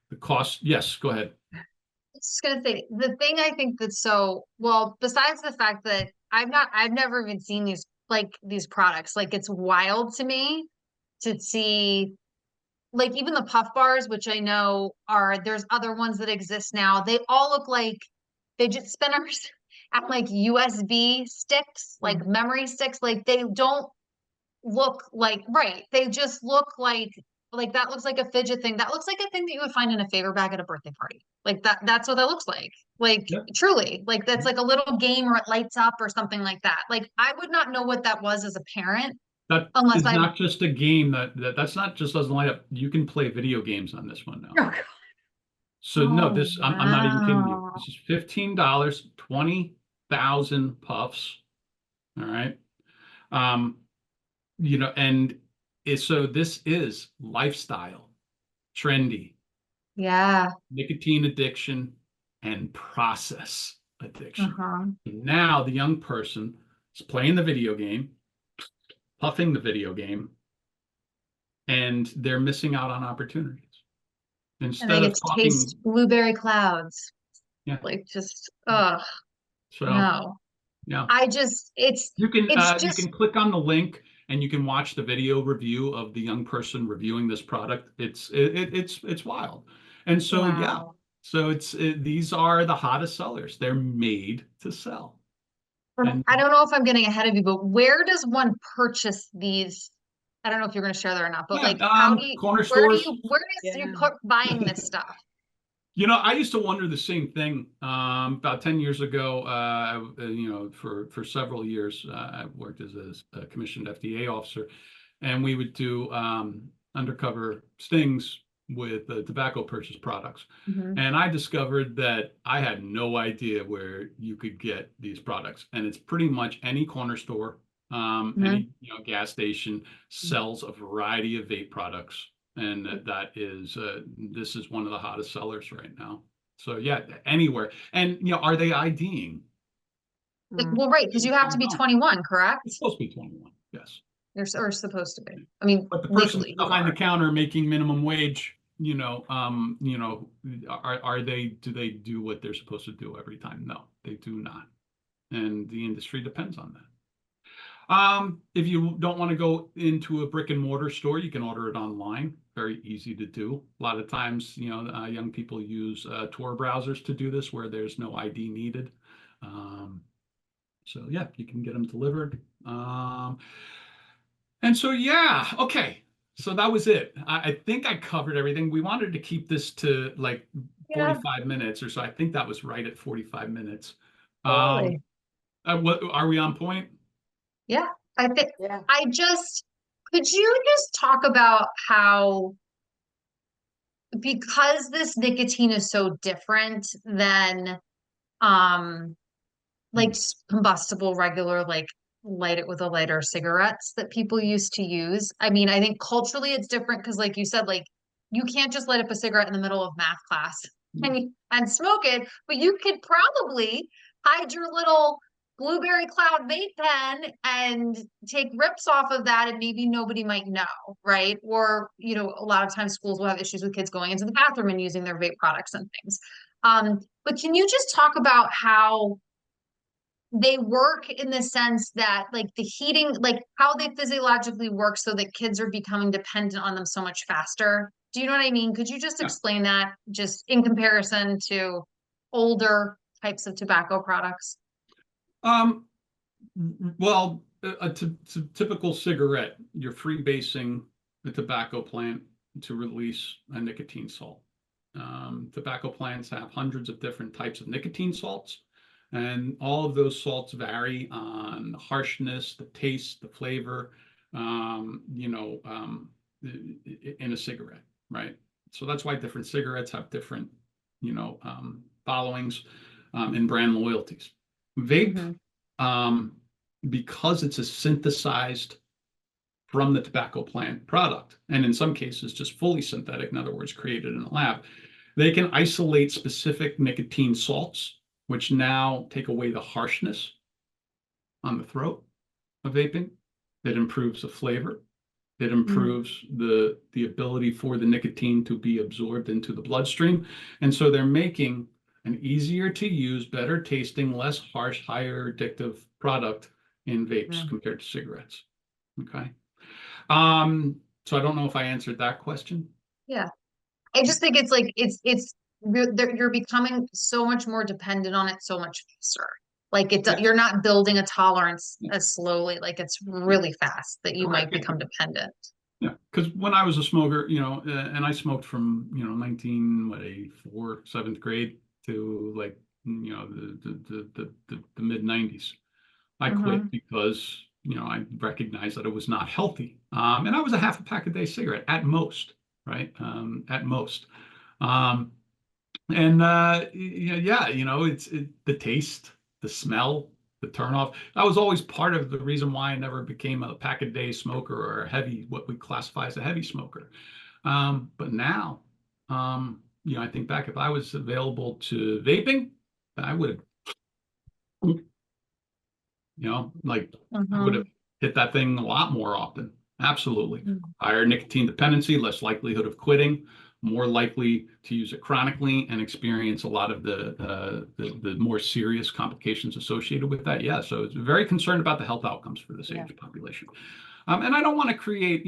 The cost, yes, go ahead.
I was just gonna say, the thing I think that's so, well, besides the fact that I've never even seen these products. Like, it's wild to me to see, like, even the puff bars, which I know there's other ones that exist now. They all look like fidget spinners and like USB sticks, like memory sticks. Like, they don't look like, right. They just look like that looks like a fidget thing. That looks like a thing that you would find in a favor bag at a birthday party. Like that's what that looks like. Like,
Yep.
truly, like that's like a little game or it lights up or something like that. Like, I would not know what that was as a parent
That
unless
is
I
not just a game that's not just doesn't light up. You can play video games on this one now.
Oh, God.
So no,
Oh,
this I'm not even kidding you.
wow.
This is $15, 20,000 puffs. All right. And so this is lifestyle, trendy,
Yeah.
nicotine addiction, and process addiction.
Uh-huh.
Now the young person is playing the video game, puffing the video game, and they're missing out on opportunities.
And
Instead
they
of
get to
talking,
taste blueberry clouds.
yeah.
Like, just
Yeah. So
no.
yeah,
I just
you
it's
can
just
click on the link and you can watch the video review of the young person reviewing this product. It's wild, and so yeah,
wow.
so these are the hottest sellers. They're made to sell, and
I don't know if I'm getting ahead of you, but where does one purchase these? I don't know if you're going to share that or not, but
yeah,
like,
corner stores.
where is your
Yeah.
cook buying this stuff?
I used to wonder the same thing. About 10 years ago, for several years, I worked as a commissioned FDA officer, and we would do undercover stings, with tobacco purchase products.
Mhm.
And I discovered that I had no idea where you could get these products. And it's pretty much any corner store,
Mhm.
any gas station sells a variety of vape products. And that is this is one of the hottest sellers right now. So yeah, anywhere. And are they IDing?
Well, right, because you have to be
No.
21, correct?
It's supposed to be 21. Yes.
Or supposed to be. I mean,
But the person
legally you
behind the
are.
counter making minimum wage, are they, do they do what they're supposed to do every time? No, they do not. And the industry depends on that. If you don't want to go into a brick and mortar store, you can order it online. Very easy to do. A lot of times, young people use Tor browsers to do this where there's no ID needed. So yeah, you can get them delivered. And so, yeah, okay. So that was it. I think I covered everything. We wanted to keep this to like
Yeah,
45 minutes or so. I think that was right at 45 minutes. Um,
totally.
what are we on point?
Yeah, I think
Yeah.
could you just talk about how, because this nicotine is so different than like
Hmm.
combustible regular, like light it with a lighter cigarettes that people used to use. I mean, I think culturally it's different because like you said, like you can't just light up a cigarette in the middle of math class and smoke it, but you could probably hide your little blueberry cloud vape pen and take rips off of that and maybe nobody might know, right? Or, a lot of times schools will have issues with kids going into the bathroom and using their vape products and things. But can you just talk about how they work in the sense that like the heating, like how they physiologically work so that kids are becoming dependent on them so much faster? Do you know what I mean? Could you just
Yeah.
explain that just in comparison to older types of tobacco products?
Um, well, typical cigarette, you're freebasing the tobacco plant to release a nicotine salt. Tobacco plants have hundreds of different types of nicotine salts, and all of those salts vary on the harshness, the taste, the flavor, in a cigarette, right? So that's why different cigarettes have different, followings, and brand loyalties. Vape,
Mhm.
um, because it's a synthesized from the tobacco plant product, and in some cases just fully synthetic, in other words, created in a lab, they can isolate specific nicotine salts, which now take away the harshness on the throat of vaping. It improves the flavor. It
Mhm.
improves the ability for the nicotine to be absorbed into the bloodstream. And so they're making an easier to use, better tasting, less harsh, higher addictive product in vapes
Yeah.
compared to cigarettes. Okay. So I don't know if I answered that question.
Yeah. I just think it's like you're becoming so much more dependent on it so much faster. Like
Yes.
you're not building a tolerance
Yeah.
as slowly, like it's
Yeah.
really fast that you might
Correct.
become dependent.
Yeah, because when I was a smoker, and I smoked from 7th grade to like the mid 90s. I quit
Hmm.
because I recognized that it was not healthy, and I was a half a pack a day cigarette at most, right? At most, um, and yeah, the taste, the smell, the turnoff. That was always part of the reason why I never became a pack a day smoker or a heavy, what we classify as a heavy smoker. But now, I think back, if I was available to vaping, I would have, like I would have
Hmm.
hit that thing a lot more often. Absolutely. Higher nicotine dependency, less likelihood of quitting, more likely to use it chronically and experience a lot of the more serious complications associated with that. Yeah, so it's very concerned about the health outcomes for this
Yeah.
age population. And I don't want to create,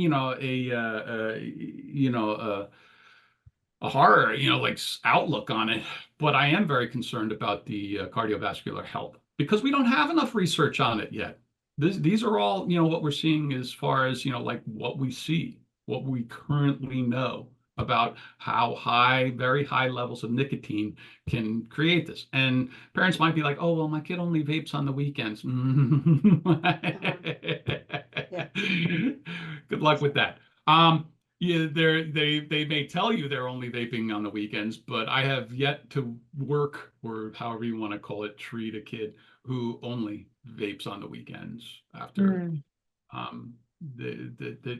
a horror, like outlook on it, but I am very concerned about the cardiovascular health because we don't have enough research on it yet. These are all, what we're seeing as far as, like what we see, what we currently know about how high, very high levels of nicotine can create this. And parents might be like, oh, well, my kid only vapes on the weekends.
Yeah.
Good luck with that. Um, Yeah, they may tell you they're only vaping on the weekends, but I have yet to work, or however you want to call it, treat a kid who only vapes on the weekends after um that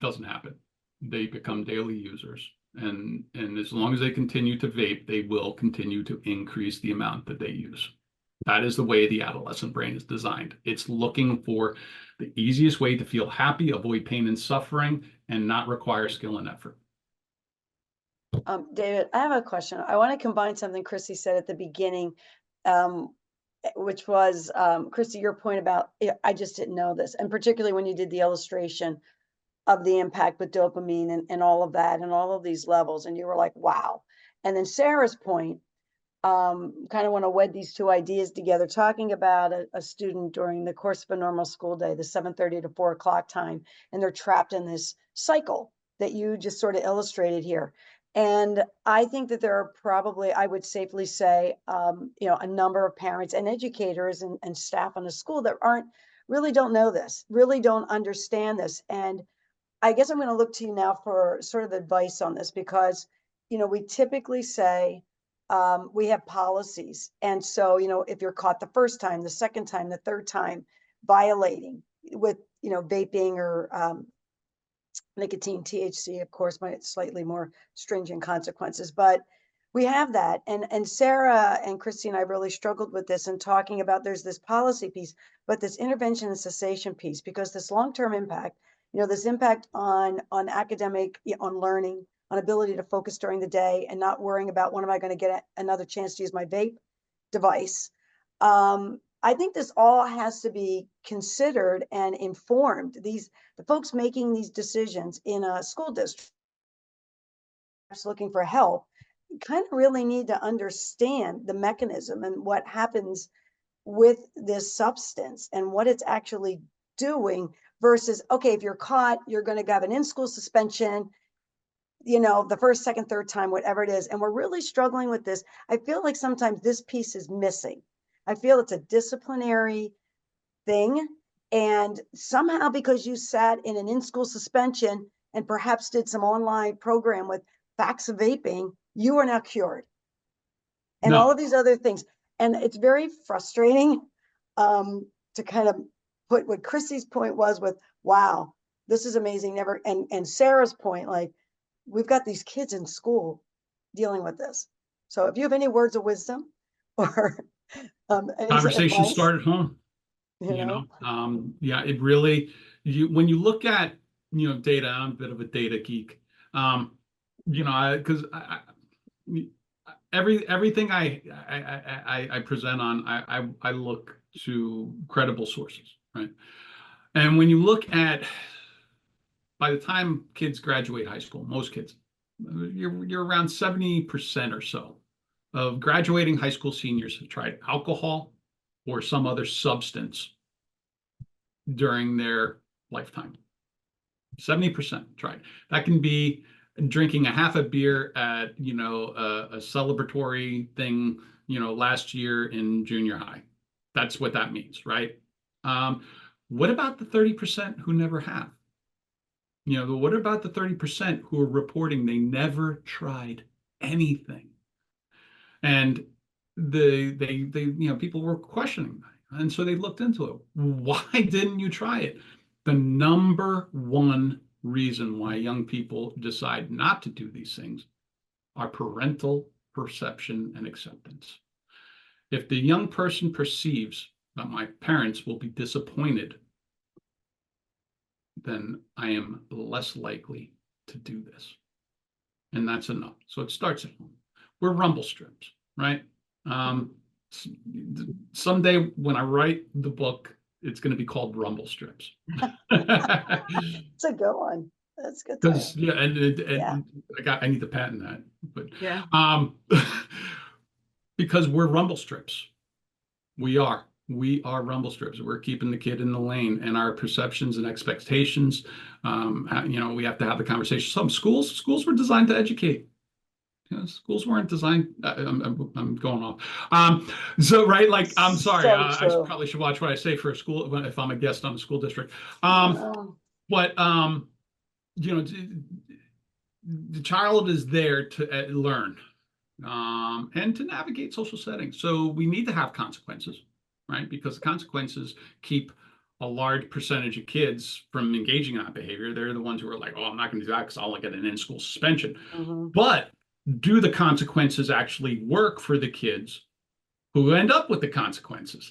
doesn't happen. They become daily users. And as long as they continue to vape, they will continue to increase the amount that they use. That is the way the adolescent brain is designed. It's looking for the easiest way to feel happy, avoid pain and suffering, and not require skill and effort.
David, I have a question. I want to combine something Chrissy said at the beginning, um, which was, Chrissy, your point about, I just didn't know this. And particularly when you did the illustration of the impact with dopamine and all of that and all of these levels. And you were like, wow. And then Sarah's point, kind of want to wed these two ideas together, talking about a student during the course of a normal school day, the 7:30 to 4 o'clock time, and they're trapped in this cycle that you just sort of illustrated here. And I think that there are probably, I would safely say, a number of parents and educators and staff on the school that really don't know this, really don't understand this. And I guess I'm going to look to you now for sort of advice on this because, we typically say we have policies. And so, if you're caught the first time, the second time, the third time violating with, vaping or nicotine, THC, of course, might slightly more stringent consequences, but we have that. And Sarah and Christy and I really struggled with this and talking about there's this policy piece, but this intervention and cessation piece, because this long-term impact, this impact on academic, on learning, on ability to focus during the day and not worrying about when am I going to get another chance to use my vape device. I think this all has to be considered and informed. The folks making these decisions in a school district looking for help kind of really need to understand the mechanism and what happens with this substance and what it's actually doing versus, okay, if you're caught, you're going to have an in-school suspension, the first, second, third time, whatever it is. And we're really struggling with this. I feel like sometimes this piece is missing. I feel it's a disciplinary thing. And somehow, because you sat in an in-school suspension and perhaps did some online program with facts of vaping, you are now cured. And all
No,
of these other things. And it's very frustrating to kind of put what Chrissy's point was with, wow, this is amazing. And Sarah's point, like, we've got these kids in school dealing with this. So if you have any words of wisdom or any
conversations
advice,
start at home. Yeah, it really, when you look at data, I'm a bit of a data geek. Because everything I present on, I look to credible sources, right? And when you look at, by the time kids graduate high school, most kids, you're around 70% or so of graduating high school seniors have tried alcohol or some other substance during their lifetime. 70% tried. That can be drinking a half a beer at a celebratory thing last year in junior high. That's what that means, right? What about the 30% who never have? What about the 30% who are reporting they never tried anything? And they people were questioning that. And so they looked into it. Why didn't you try it? The number one reason why young people decide not to do these things are parental perception and acceptance. If the young person perceives that my parents will be disappointed, then I am less likely to do this. And that's enough. So it starts at home. We're rumble strips, right? Someday when I write the book, it's going to be called Rumble Strips.
it's a good one. That's good.
Because
Yeah.
I need to patent that, but
Yeah.
Because we're rumble strips. We are rumble strips. We're keeping the kid in the lane, and our perceptions and expectations. We have to have the conversation. Some schools were designed to educate. Schools weren't designed. I'm going off. So right, like I'm sorry.
So
I
true.
probably should watch what I say for a school if I'm a guest on a school district.
Oh.
But the child is there to learn and to navigate social settings. So we need to have consequences, right? Because the consequences keep a large percentage of kids from engaging in that behavior. They're the ones who are like, oh, I'm not going to do that because I'll get an in-school suspension.
Mhm.
But do the consequences actually work for the kids who end up with the consequences?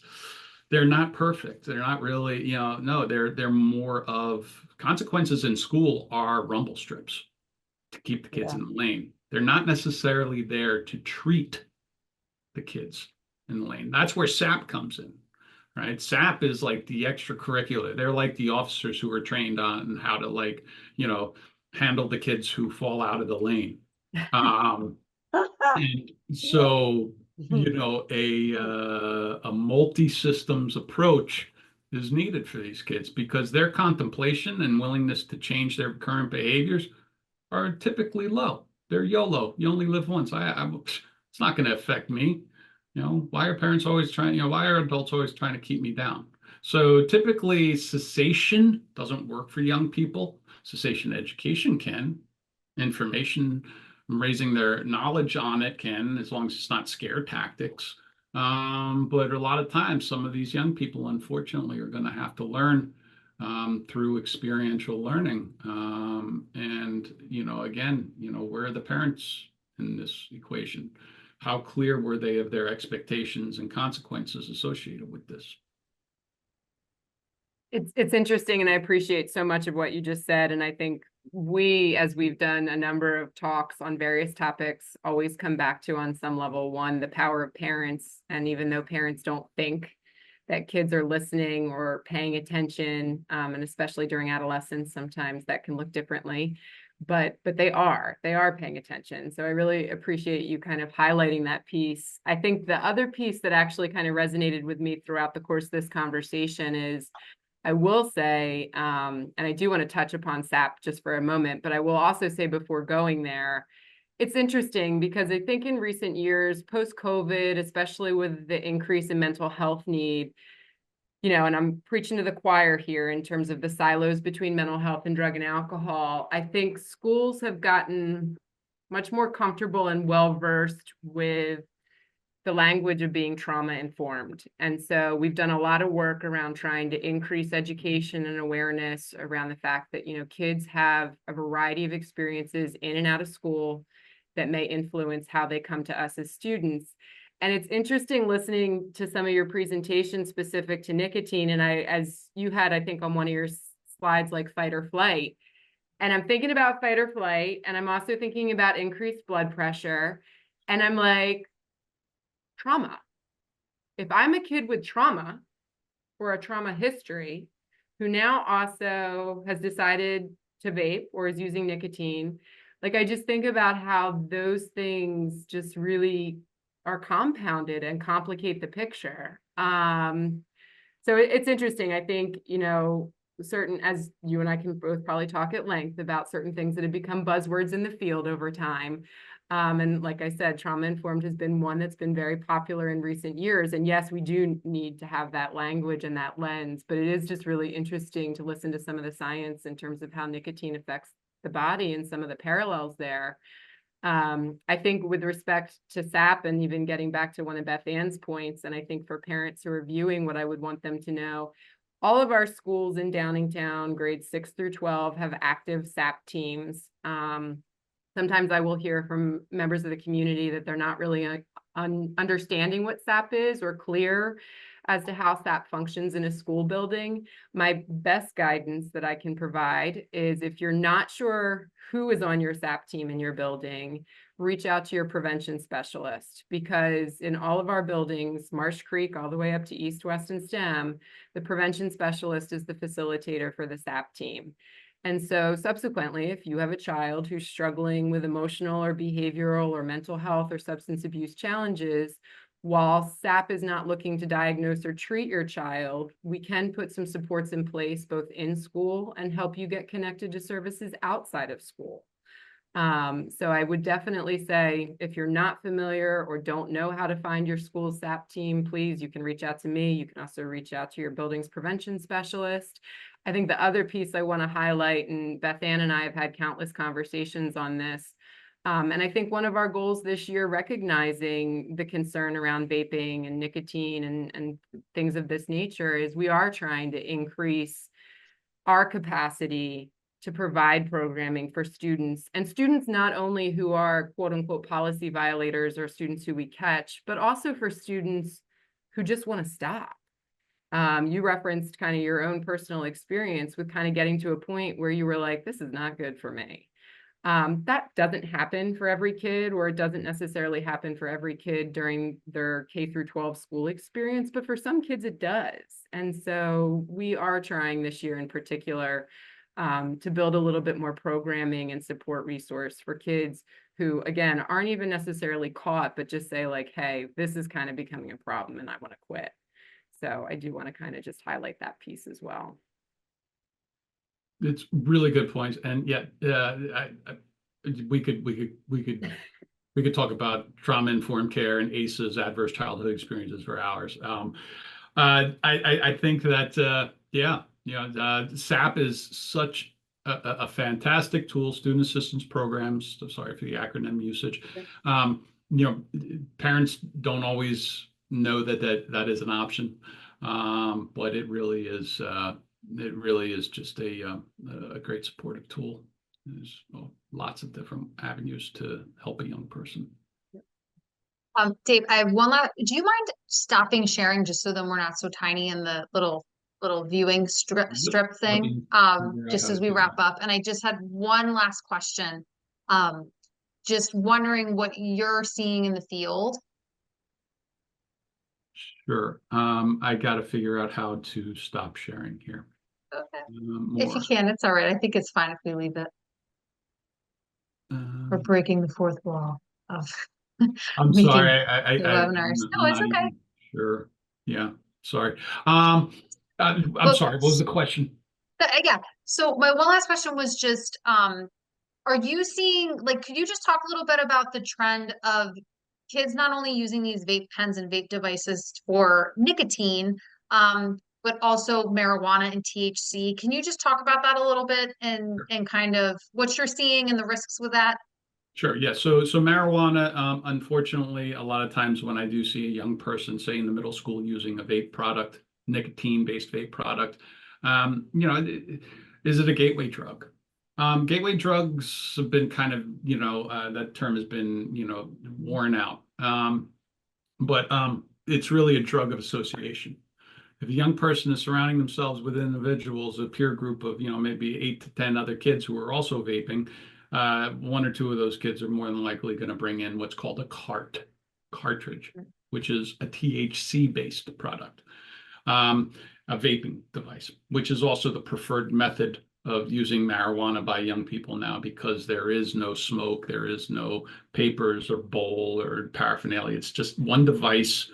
They're not perfect. They're not really, no, they're more of consequences in school are rumble strips to keep the kids
Yeah.
in the lane. They're not necessarily there to treat the kids in the lane. That's where SAP comes in, right? SAP is like the extracurricular. They're like the officers who are trained on how to handle the kids who fall out of the lane. Um, and so, a multi-systems approach is needed for these kids because their contemplation and willingness to change their current behaviors are typically low. They're YOLO. You only live once. It's not going to affect me. Why are parents always trying, why are adults always trying to keep me down? So typically cessation doesn't work for young people. Cessation education can. Information, raising their knowledge on it can, as long as it's not scare tactics. But a lot of times, some of these young people, unfortunately, are going to have to learn through experiential learning. And, again, where are the parents in this equation? How clear were they of their expectations and consequences associated with this?
It's interesting, and I appreciate so much of what you just said. And I think as we've done a number of talks on various topics, always come back to, on some level, one, the power of parents. And even though parents don't think that kids are listening or paying attention, and especially during adolescence, sometimes that can look differently, but they are paying attention. So I really appreciate you kind of highlighting that piece. I think the other piece that actually kind of resonated with me throughout the course of this conversation is, I will say, and I do want to touch upon SAP just for a moment, but I will also say before going there, it's interesting because I think in recent years, post-COVID, especially with the increase in mental health need, and I'm preaching to the choir here in terms of the silos between mental health and drug and alcohol, I think schools have gotten much more comfortable and well-versed with the language of being trauma informed. And so we've done a lot of work around trying to increase education and awareness around the fact that, kids have a variety of experiences in and out of school that may influence how they come to us as students. And it's interesting listening to some of your presentations specific to nicotine. And as you had, I think on one of your slides, like fight or flight. And I'm thinking about fight or flight. And I'm also thinking about increased blood pressure. And I'm like, trauma. If I'm a kid with trauma or a trauma history who now also has decided to vape or is using nicotine, I just think about how those things just really are compounded and complicate the picture. So it's interesting. I think, certain, as you and I can both probably talk at length about certain things that have become buzzwords in the field over time. And like I said, trauma-informed has been one that's been very popular in recent years. And yes, we do need to have that language and that lens, but it is just really interesting to listen to some of the science in terms of how nicotine affects the body and some of the parallels there. I think with respect to SAP, and even getting back to one of Beth Ann's points, and I think for parents who are viewing, what I would want them to know, all of our schools in Downingtown, grades 6 through 12, have active SAP teams. Sometimes I will hear from members of the community that they're not really understanding what SAP is or clear as to how SAP functions in a school building. My best guidance that I can provide is, if you're not sure who is on your SAP team in your building, reach out to your prevention specialist, because in all of our buildings, Marsh Creek all the way up to East, West, and STEM, the prevention specialist is the facilitator for the SAP team. And so subsequently, if you have a child who's struggling with emotional or behavioral or mental health or substance abuse challenges, while SAP is not looking to diagnose or treat your child, we can put some supports in place both in school and help you get connected to services outside of school. So I would definitely say if you're not familiar or don't know how to find your school SAP team, please, you can reach out to me. You can also reach out to your building's prevention specialist. I think the other piece I want to highlight, and Beth Ann and I have had countless conversations on this, and I think one of our goals this year, recognizing the concern around vaping and nicotine and things of this nature, is we are trying to increase our capacity to provide programming for students, and students not only who are quote unquote policy violators or students who we catch, but also for students who just want to stop. You referenced kind of your own personal experience with kind of getting to a point where you were like, this is not good for me. That doesn't happen for every kid, or it doesn't necessarily happen for every kid during their K through 12 school experience, but for some kids it does. And so we are trying this year in particular to build a little bit more programming and support resource for kids who, again, aren't even necessarily caught, but just say like, hey, this is kind of becoming a problem and I want to quit. So I do want to kind of just highlight that piece as well.
It's really good points, and yet we could talk about trauma-informed care and ACEs, adverse childhood experiences, for hours. I think that yeah, SAP is such a fantastic tool. Student assistance programs. So sorry for the acronym usage. Parents don't always know that is an option, but it really is. It really is just a great supportive tool. There's lots of different avenues to help a young person.
Dave, I have one last, do you mind stopping sharing just so then we're not so tiny in the little viewing strip thing? Just as we wrap up. And I just had one last question. Just wondering what you're seeing in the field.
Sure. I got to figure out how to stop sharing here.
Okay.
More.
If you can, it's all right. I think it's fine if we leave it. We're breaking the fourth wall of
I'm
making
sorry.
the webinars. No, it's okay.
Sure. Yeah. Sorry. I'm sorry. What was the question?
Yeah. So my one last question was just, are you seeing, like, could you just talk a little bit about the trend of kids not only using these vape pens and vape devices for nicotine, but also marijuana and THC? Can you just talk about that a little bit and kind of what you're seeing and the risks with that?
Sure. Yeah. So marijuana, unfortunately, a lot of times when I do see a young person, say in the middle school, using a vape product, nicotine-based vape product, is it a gateway drug? Gateway drugs have been kind of, that term has been, worn out. But it's really a drug of association. If a young person is surrounding themselves with individuals, a peer group of, maybe 8 to 10 other kids who are also vaping, one or two of those kids are more than likely going to bring in what's called a cartridge, which is a THC-based product, a vaping device, which is also the preferred method of using marijuana by young people now, because there is no smoke, there is no papers or bowl or paraphernalia. It's just one device.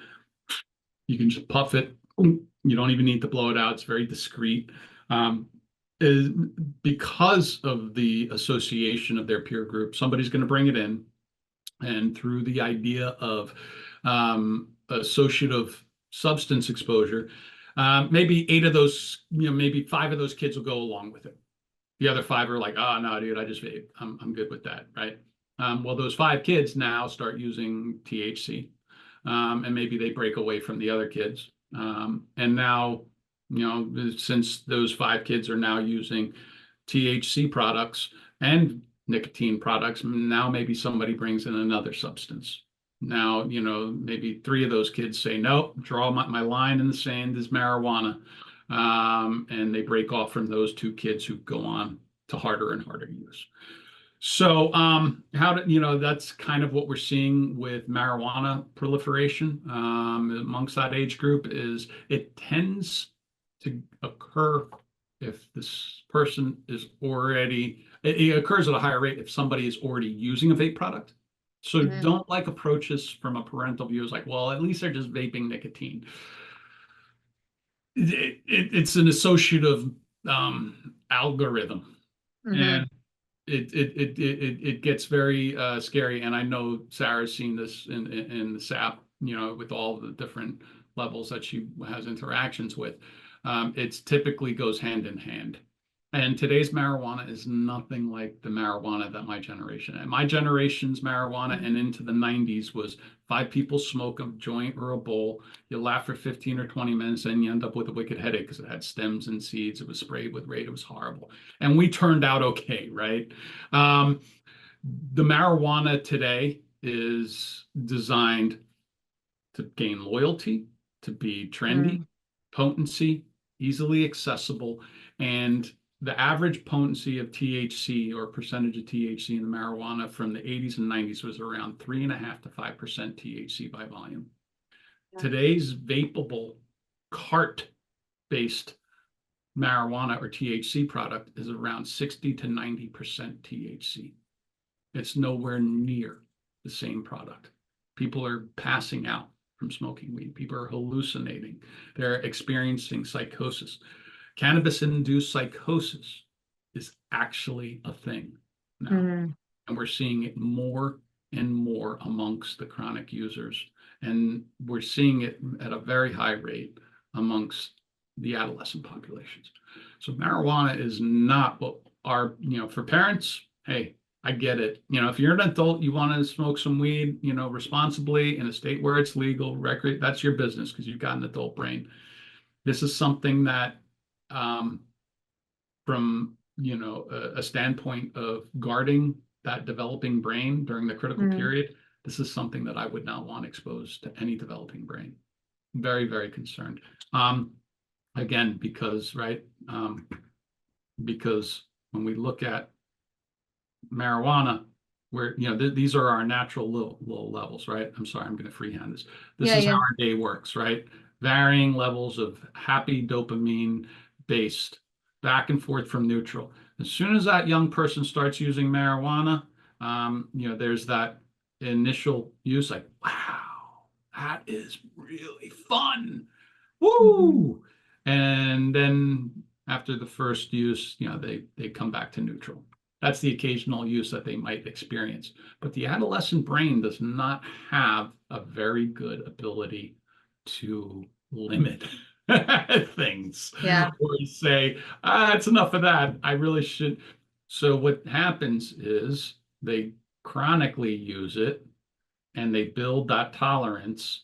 You can just puff it. You don't even need to blow it out. It's very discreet. Is because of the association of their peer group, somebody's going to bring it in, and through the idea of associative substance exposure, maybe 8 of those, maybe 5 of those kids will go along with it. The other 5 are like, oh no, dude, I just vape. I'm good with that, right? Well, those 5 kids now start using THC, and maybe they break away from the other kids, and now, since those 5 kids are now using THC products and nicotine products, now maybe somebody brings in another substance. Now, maybe 3 of those kids say, nope, draw my line in the sand is marijuana. And they break off from those 2 kids who go on to harder and harder use. So that's kind of what we're seeing with marijuana proliferation amongst that age group. Is it tends to occur if this person is already, it occurs at a higher rate if somebody is already using a vape product. So don't approach this from a parental view as like, well, at least they're just vaping nicotine. It's an associative algorithm. And it gets very scary, and I know Sarah's seen this in the SAP, with all the different levels that she has interactions with. It's typically goes hand in hand. And today's marijuana is nothing like the marijuana that my generation and my generation's marijuana and into the 90s was 5 people smoke a joint or a bowl. You laugh for 15 or 20 minutes and you end up with a wicked headache because it had stems and seeds. It was sprayed with rate. It was horrible. And we turned out okay, right? The marijuana today is designed to gain loyalty, to be trendy, potency, easily accessible, and the average potency of THC or percentage of THC in the marijuana from the 80s and 90s was around 3.5 to 5% THC by volume. Today's vapable cart-based marijuana or THC product is around 60 to 90% THC. It's nowhere near the same product. People are passing out from smoking weed. People are hallucinating. They're experiencing psychosis. Cannabis-induced psychosis is actually a thing now. And we're seeing it more and more amongst the chronic users. And we're seeing it at a very high rate amongst the adolescent populations. So marijuana is not what for parents, hey, I get it. If you're an adult, you want to smoke some weed, responsibly in a state where it's legal, that's your business because you've got an adult brain. This is something that, from, a standpoint of guarding that developing brain during the critical period, this is something that I would not want exposed to any developing brain. Very, very concerned. Again, because when we look at marijuana, where these are our natural low levels, right? I'm sorry, I'm going to freehand this. This is how our day works, right? Varying levels of happy dopamine based back and forth from neutral. As soon as that young person starts using marijuana, there's that initial use, like, wow, that is really fun. Woo! And then after the first use, they come back to neutral. That's the occasional use that they might experience. But the adolescent brain does not have a very good ability to limit things.
Yeah.
Or say, it's enough of that. I really should. So what happens is they chronically use it and they build that tolerance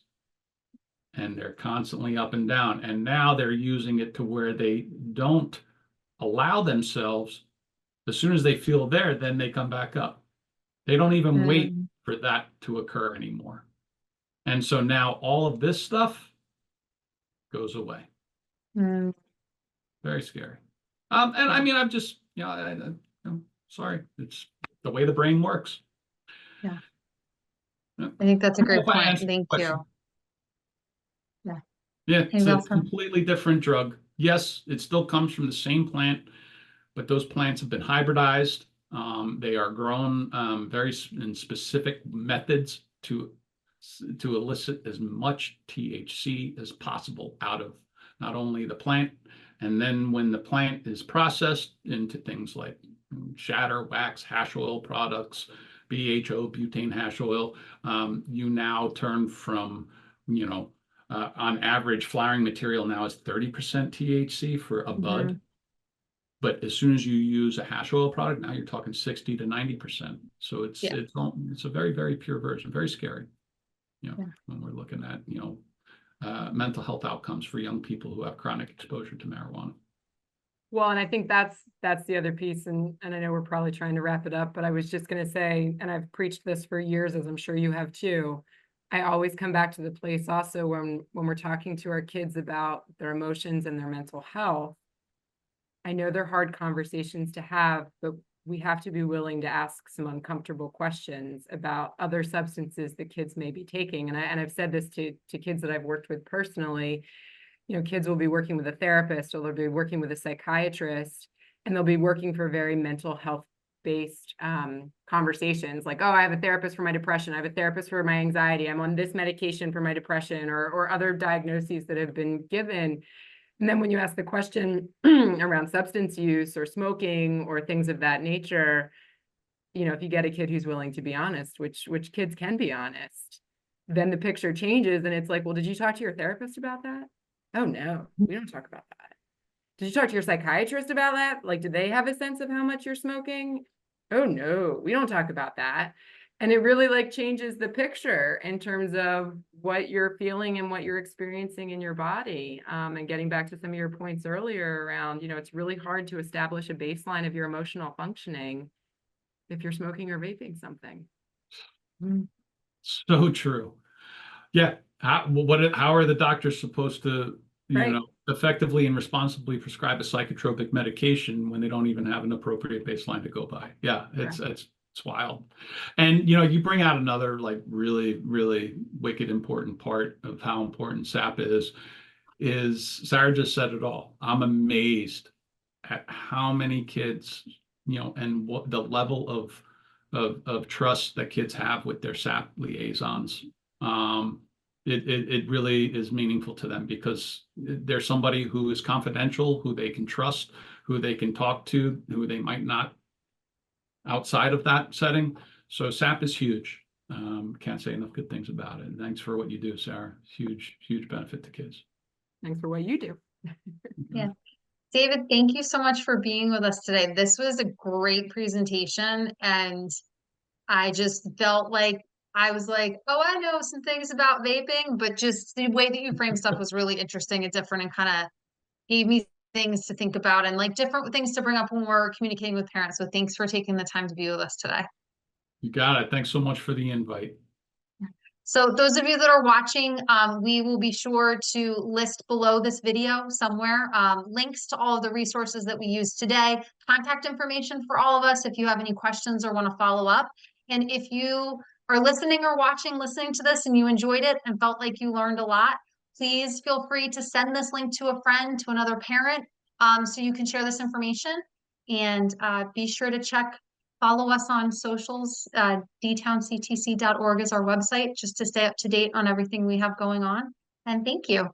and they're constantly up and down. And now they're using it to where they don't allow themselves. As soon as they feel there, then they come back up. They don't even wait for that to occur anymore. And so now all of this stuff goes away. Very scary. And I mean, I'm just, sorry, it's the way the brain works.
Yeah. I think that's a great point. Thank you.
Yeah, it's a completely different drug. Yes, it still comes from the same plant, but those plants have been hybridized. They are grown in specific methods to elicit as much THC as possible out of not only the plant, and then when the plant is processed into things like shatter, wax, hash oil products, BHO, butane hash oil, you now turn from, on average, flowering material now is 30% THC for a bud. But as soon as you use a hash oil product, now you're talking 60 to 90%. So it's a very, very pure version, very scary. When we're looking at mental health outcomes for young people who have chronic exposure to marijuana.
Well, and I think that's the other piece, and I know we're probably trying to wrap it up, but I was just going to say, and I've preached this for years, as I'm sure you have too. I always come back to the place also when we're talking to our kids about their emotions and their mental health. I know they're hard conversations to have, but we have to be willing to ask some uncomfortable questions about other substances that kids may be taking. And I've said this to kids that I've worked with personally. Kids will be working with a therapist or they'll be working with a psychiatrist, and they'll be working for very mental health based conversations like, oh, I have a therapist for my depression. I have a therapist for my anxiety. I'm on this medication for my depression, or other diagnoses that have been given. And then when you ask the question around substance use or smoking or things of that nature, you know, if you get a kid who's willing to be honest, which kids can be honest, then the picture changes and it's like, well, did you talk to your therapist about that? Oh, no, we don't talk about that. Did you talk to your psychiatrist about that? Like, did they have a sense of how much you're smoking? Oh, no, we don't talk about that. And it really like changes the picture in terms of what you're feeling and what you're experiencing in your body. And getting back to some of your points earlier around, you know, it's really hard to establish a baseline of your emotional functioning if you're smoking or vaping something.
So true. Yeah. How are the doctors supposed to,
Right.
effectively and responsibly prescribe a psychotropic medication when they don't even have an appropriate baseline to go by? Yeah, it's wild. And you bring out another like really, really wicked important part of how important SAP is Sarah just said it all. I'm amazed at how many kids, and what the level of trust that kids have with their SAP liaisons. It really is meaningful to them because there's somebody who is confidential, who they can trust, who they can talk to, who they might not outside of that setting. So SAP is huge. Can't say enough good things about it. And thanks for what you do, Sarah. Huge, huge benefit to kids.
Thanks for what you do.
Yeah. David, thank you so much for being with us today. This was a great presentation, and I just felt like I was like, oh, I know some things about vaping, but just the way that you frame stuff was really interesting and different and kind of gave me things to think about and like different things to bring up when we're communicating with parents. So thanks for taking the time to be with us today.
You got it. Thanks so much for the invite.
So those of you that are watching, we will be sure to list below this video somewhere links to all of the resources that we used today, contact information for all of us if you have any questions or want to follow up. And if you are listening or watching, listening to this and you enjoyed it and felt like you learned a lot, please feel free to send this link to a friend, to another parent, so you can share this information. And be sure to follow us on socials. dtownctc.org is our website, just to stay up to date on everything we have going on. And thank you.